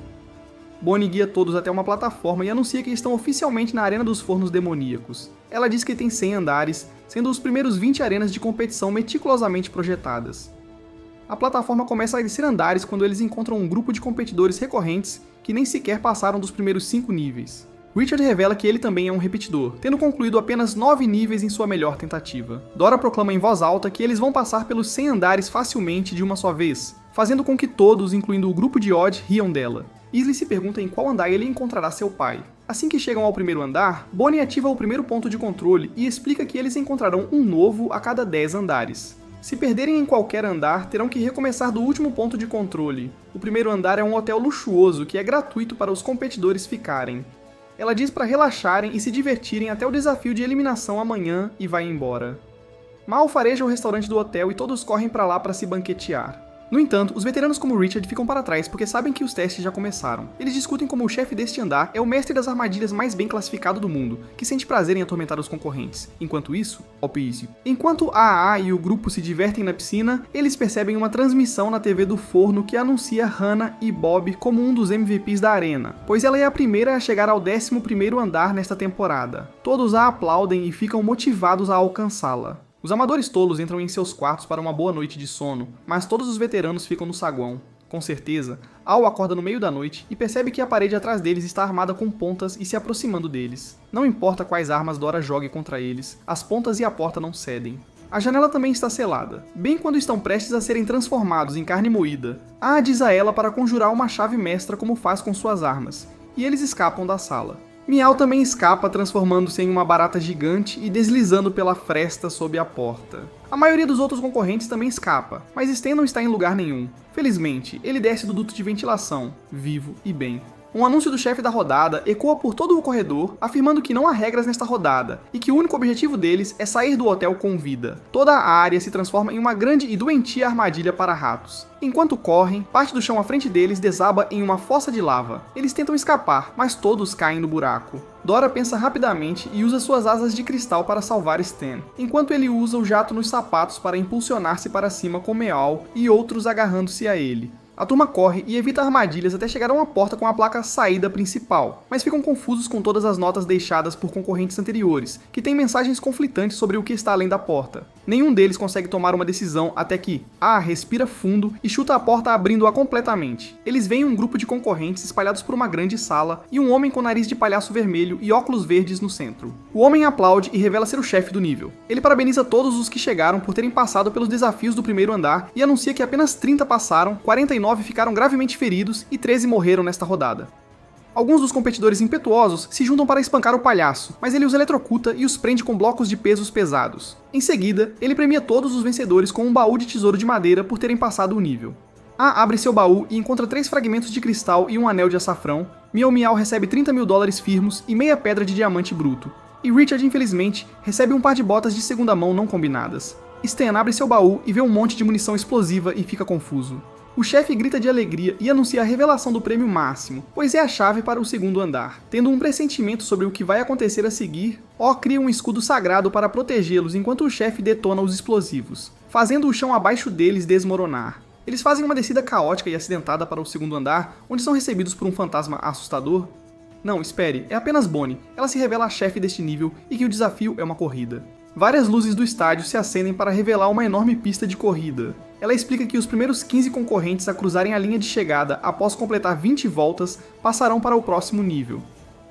Bonnie guia todos até uma plataforma e anuncia que estão oficialmente na Arena dos Fornos Demoníacos. Ela diz que tem 100 andares, sendo os primeiros 20 arenas de competição meticulosamente projetadas. A plataforma começa a descer andares quando eles encontram um grupo de competidores recorrentes que nem sequer passaram dos primeiros 5 níveis. Richard revela que ele também é um repetidor, tendo concluído apenas 9 níveis em sua melhor tentativa. Dora proclama em voz alta que eles vão passar pelos 100 andares facilmente de uma só vez, fazendo com que todos, incluindo o grupo de Odd, riam dela. Isley se pergunta em qual andar ele encontrará seu pai. Assim que chegam ao primeiro andar, Bonnie ativa o primeiro ponto de controle e explica que eles encontrarão um novo a cada 10 andares. Se perderem em qualquer andar, terão que recomeçar do último ponto de controle. O primeiro andar é um hotel luxuoso que é gratuito para os competidores ficarem. Ela diz para relaxarem e se divertirem até o desafio de eliminação amanhã e vai embora. Mal fareja o restaurante do hotel e todos correm para lá para se banquetear. No entanto, os veteranos como Richard ficam para trás porque sabem que os testes já começaram. Eles discutem como o chefe deste andar é o mestre das armadilhas mais bem classificado do mundo, que sente prazer em atormentar os concorrentes. Enquanto isso, Enquanto a AA e o grupo se divertem na piscina, eles percebem uma transmissão na TV do forno que anuncia Hannah e Bob como um dos MVPs da arena, pois ela é a primeira a chegar ao 11º andar nesta temporada. Todos a aplaudem e ficam motivados a alcançá-la. Os amadores tolos entram em seus quartos para uma boa noite de sono, mas todos os veteranos ficam no saguão. Com certeza, Al acorda no meio da noite e percebe que a parede atrás deles está armada com pontas e se aproximando deles. Não importa quais armas Dora jogue contra eles, as pontas e a porta não cedem. A janela também está selada, bem quando estão prestes a serem transformados em carne moída. A diz a ela para conjurar uma chave mestra como faz com suas armas, e eles escapam da sala. Miau também escapa, transformando-se em uma barata gigante e deslizando pela fresta sob a porta. A maioria dos outros concorrentes também escapa, mas Stan não está em lugar nenhum. Felizmente, ele desce do duto de ventilação, vivo e bem. Um anúncio do chefe da rodada ecoa por todo o corredor, afirmando que não há regras nesta rodada, e que o único objetivo deles é sair do hotel com vida. Toda a área se transforma em uma grande e doentia armadilha para ratos. Enquanto correm, parte do chão à frente deles desaba em uma fossa de lava. Eles tentam escapar, mas todos caem no buraco. Dora pensa rapidamente e usa suas asas de cristal para salvar Stan, enquanto ele usa o jato nos sapatos para impulsionar-se para cima com Meow e outros agarrando-se a ele. A turma corre e evita armadilhas até chegar a uma porta com a placa saída principal, mas ficam confusos com todas as notas deixadas por concorrentes anteriores, que têm mensagens conflitantes sobre o que está além da porta. Nenhum deles consegue tomar uma decisão até que A respira fundo e chuta a porta abrindo-a completamente. Eles veem um grupo de concorrentes espalhados por uma grande sala e um homem com nariz de palhaço vermelho e óculos verdes no centro. O homem aplaude e revela ser o chefe do nível. Ele parabeniza todos os que chegaram por terem passado pelos desafios do primeiro andar e anuncia que apenas 30 passaram, 49 ficaram gravemente feridos e 13 morreram nesta rodada. Alguns dos competidores impetuosos se juntam para espancar o palhaço, mas ele os eletrocuta e os prende com blocos de pesos pesados. Em seguida, ele premia todos os vencedores com um baú de tesouro de madeira por terem passado o nível. A abre seu baú e encontra 3 fragmentos de cristal e um anel de açafrão. Miau Miau recebe $30 mil firmos e meia pedra de diamante bruto. E Richard, infelizmente, recebe um par de botas de segunda mão não combinadas. Stan abre seu baú e vê um monte de munição explosiva e fica confuso. O chefe grita de alegria e anuncia a revelação do prêmio máximo, pois é a chave para o segundo andar. Tendo um pressentimento sobre o que vai acontecer a seguir, O cria um escudo sagrado para protegê-los enquanto o chefe detona os explosivos, fazendo o chão abaixo deles desmoronar. Eles fazem uma descida caótica e acidentada para o segundo andar, onde são recebidos por um fantasma assustador. Não, espere, é apenas Bonnie. Ela se revela a chefe deste nível e que o desafio é uma corrida. Várias luzes do estádio se acendem para revelar uma enorme pista de corrida. Ela explica que os primeiros 15 concorrentes a cruzarem a linha de chegada após completar 20 voltas passarão para o próximo nível.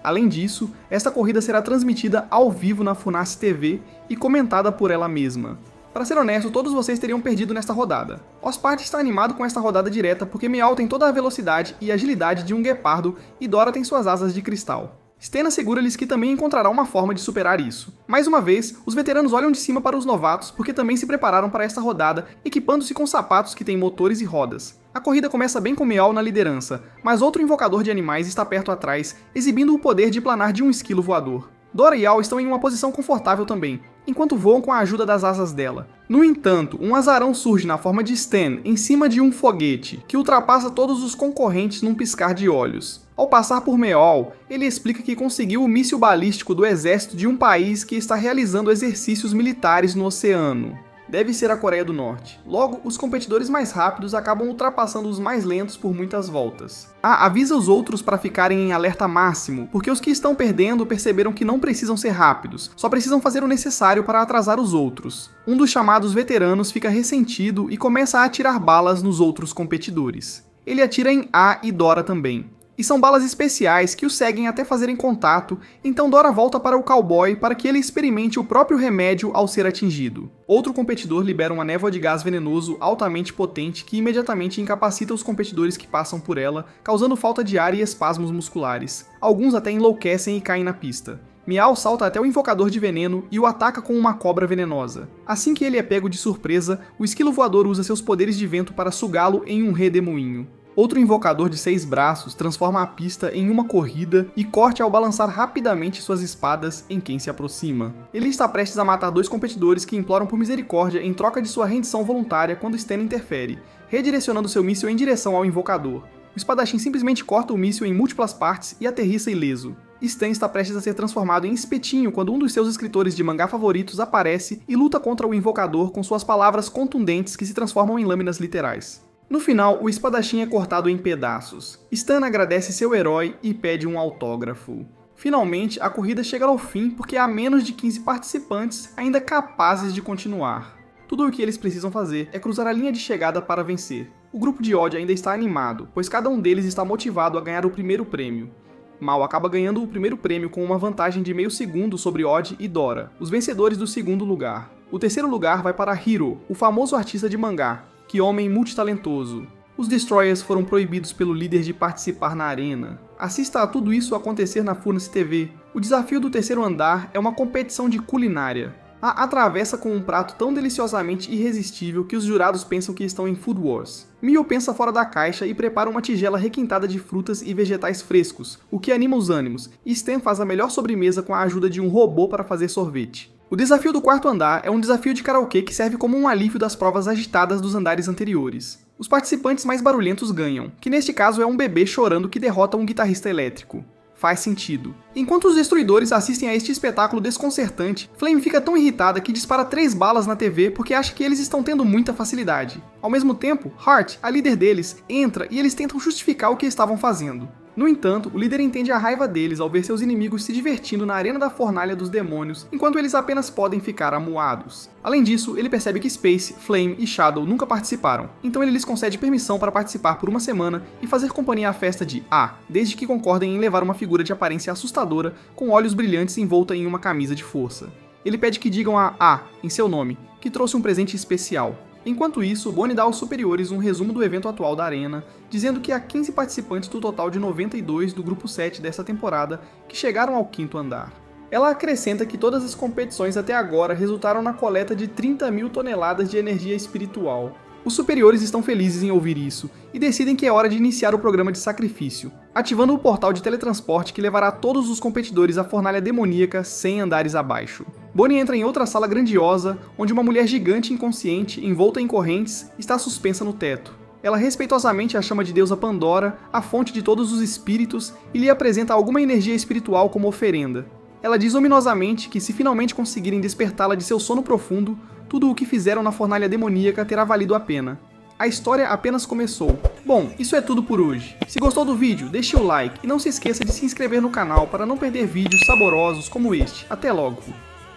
Além disso, esta corrida será transmitida ao vivo na Funassi TV e comentada por ela mesma. Para ser honesto, todos vocês teriam perdido nesta rodada. Ospart está animado com esta rodada direta porque Meow tem toda a velocidade e agilidade de um guepardo e Dora tem suas asas de cristal. Stan assegura-lhes que também encontrará uma forma de superar isso. Mais uma vez, os veteranos olham de cima para os novatos porque também se prepararam para esta rodada, equipando-se com sapatos que têm motores e rodas. A corrida começa bem com Meow na liderança, mas outro invocador de animais está perto atrás, exibindo o poder de planar de um esquilo voador. Dora e Al estão em uma posição confortável também, enquanto voam com a ajuda das asas dela. No entanto, um azarão surge na forma de Stan em cima de um foguete, que ultrapassa todos os concorrentes num piscar de olhos. Ao passar por Meow, ele explica que conseguiu o míssil balístico do exército de um país que está realizando exercícios militares no oceano. deve ser a Coreia do Norte. Logo, os competidores mais rápidos acabam ultrapassando os mais lentos por muitas voltas. Avisa os outros para ficarem em alerta máximo, porque os que estão perdendo perceberam que não precisam ser rápidos, só precisam fazer o necessário para atrasar os outros. Um dos chamados veteranos fica ressentido e começa a atirar balas nos outros competidores. Ele atira em A e Dora também. E são balas especiais que o seguem até fazerem contato, então Dora volta para o cowboy para que ele experimente o próprio remédio ao ser atingido. Outro competidor libera uma névoa de gás venenoso altamente potente que imediatamente incapacita os competidores que passam por ela, causando falta de ar e espasmos musculares. Alguns até enlouquecem e caem na pista. Meow salta até o invocador de veneno e o ataca com uma cobra venenosa. Assim que ele é pego de surpresa, o esquilo voador usa seus poderes de vento para sugá-lo em um redemoinho. Outro invocador de 6 braços transforma a pista em uma corrida e corte ao balançar rapidamente suas espadas em quem se aproxima. Ele está prestes a matar 2 competidores que imploram por misericórdia em troca de sua rendição voluntária quando Stan interfere, redirecionando seu míssil em direção ao invocador. O espadachim simplesmente corta o míssil em múltiplas partes e aterrissa ileso. Stan está prestes a ser transformado em espetinho quando um dos seus escritores de mangá favoritos aparece e luta contra o invocador com suas palavras contundentes que se transformam em lâminas literais. No final, o espadachim é cortado em pedaços. Stan agradece seu herói e pede um autógrafo. Finalmente, a corrida chega ao fim porque há menos de 15 participantes ainda capazes de continuar. Tudo o que eles precisam fazer é cruzar a linha de chegada para vencer. O grupo de Odd ainda está animado, pois cada um deles está motivado a ganhar o primeiro prêmio. Mal acaba ganhando o primeiro prêmio com uma vantagem de meio segundo sobre Odd e Dora, os vencedores do segundo lugar. O terceiro lugar vai para Hiro, o famoso artista de mangá. Que homem multitalentoso. Os Destroyers foram proibidos pelo líder de participar na arena. Assista a tudo isso acontecer na Furnace TV. O desafio do terceiro andar é uma competição de culinária. Atravessa com um prato tão deliciosamente irresistível que os jurados pensam que estão em Food Wars. Mio pensa fora da caixa e prepara uma tigela requintada de frutas e vegetais frescos, o que anima os ânimos, e Stan faz a melhor sobremesa com a ajuda de um robô para fazer sorvete. O desafio do quarto andar é um desafio de karaokê que serve como um alívio das provas agitadas dos andares anteriores. Os participantes mais barulhentos ganham, que neste caso é um bebê chorando que derrota um guitarrista elétrico. Faz sentido. Enquanto os destruidores assistem a este espetáculo desconcertante, Flame fica tão irritada que dispara 3 balas na TV porque acha que eles estão tendo muita facilidade. Ao mesmo tempo, Heart, a líder deles, entra e eles tentam justificar o que estavam fazendo. No entanto, o líder entende a raiva deles ao ver seus inimigos se divertindo na arena da fornalha dos demônios, enquanto eles apenas podem ficar amuados. Além disso, ele percebe que Space, Flame e Shadow nunca participaram, então ele lhes concede permissão para participar por uma semana e fazer companhia à festa de A, desde que concordem em levar uma figura de aparência assustadora com olhos brilhantes envolta em uma camisa de força. Ele pede que digam a A, em seu nome, que trouxe um presente especial. Enquanto isso, Bonnie dá aos superiores um resumo do evento atual da arena, dizendo que há 15 participantes do total de 92 do grupo 7 dessa temporada que chegaram ao quinto andar. Ela acrescenta que todas as competições até agora resultaram na coleta de 30 mil toneladas de energia espiritual. Os superiores estão felizes em ouvir isso e decidem que é hora de iniciar o programa de sacrifício, ativando o portal de teletransporte que levará todos os competidores à fornalha demoníaca 100 andares abaixo. Bonnie entra em outra sala grandiosa, onde uma mulher gigante inconsciente, envolta em correntes, está suspensa no teto. Ela respeitosamente a chama de deusa Pandora, a fonte de todos os espíritos, e lhe apresenta alguma energia espiritual como oferenda. Ela diz ominosamente que se finalmente conseguirem despertá-la de seu sono profundo, tudo o que fizeram na fornalha demoníaca terá valido a pena. A história apenas começou. Bom, isso é tudo por hoje. Se gostou do vídeo, deixe o like e não se esqueça de se inscrever no canal para não perder vídeos saborosos como este. Até logo!